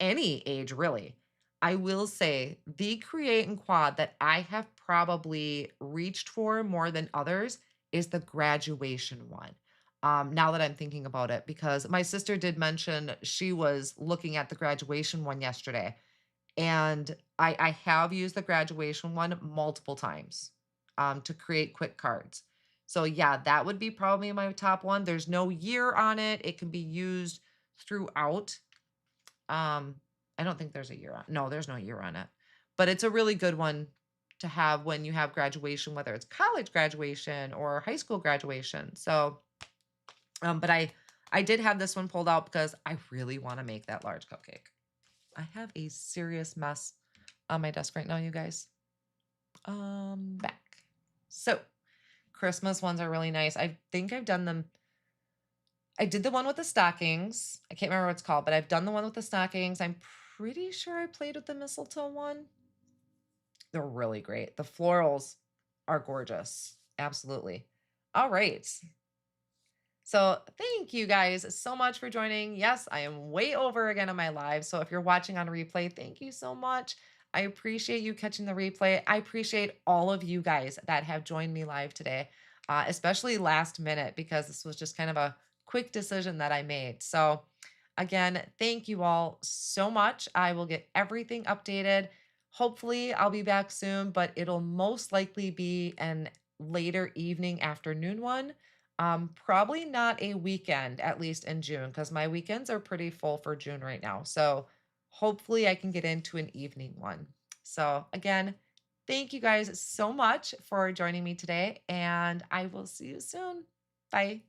any age really. I will say the create and quad that I have probably reached for more than others is the graduation one. Now that I'm thinking about it, because my sister did mention she was looking at the graduation one yesterday, and I have used the graduation one multiple times to create quick cards. So yeah, that would be probably my top one. There's no year on it. It can be used throughout. I don't think there's a year on. No, there's no year on it. But it's a really good one to have when you have graduation, whether it's college graduation or high school graduation. So, but I did have this one pulled out because I really want to make that large cupcake. I have a serious mess on my desk right now, you guys. Back. So, Christmas ones are really nice. I think I've done them. I did the one with the stockings. I can't remember what it's called, but I've done the one with the stockings. I'm pretty sure I played with the mistletoe one. They're really great. The florals are gorgeous. Absolutely. All right. So thank you guys so much for joining. Yes, I am way over again on my live. So if you're watching on replay, thank you so much. I appreciate you catching the replay. I appreciate all of you guys that have joined me live today, especially last minute, because this was just kind of a quick decision that I made. So again, thank you all so much. I will get everything updated. Hopefully I'll be back soon, but it'll most likely be an later evening afternoon one. Probably not a weekend, at least in June, because my weekends are pretty full for June right now. So hopefully I can get into an evening one. So again, thank you guys so much for joining me today, and I will see you soon. Bye.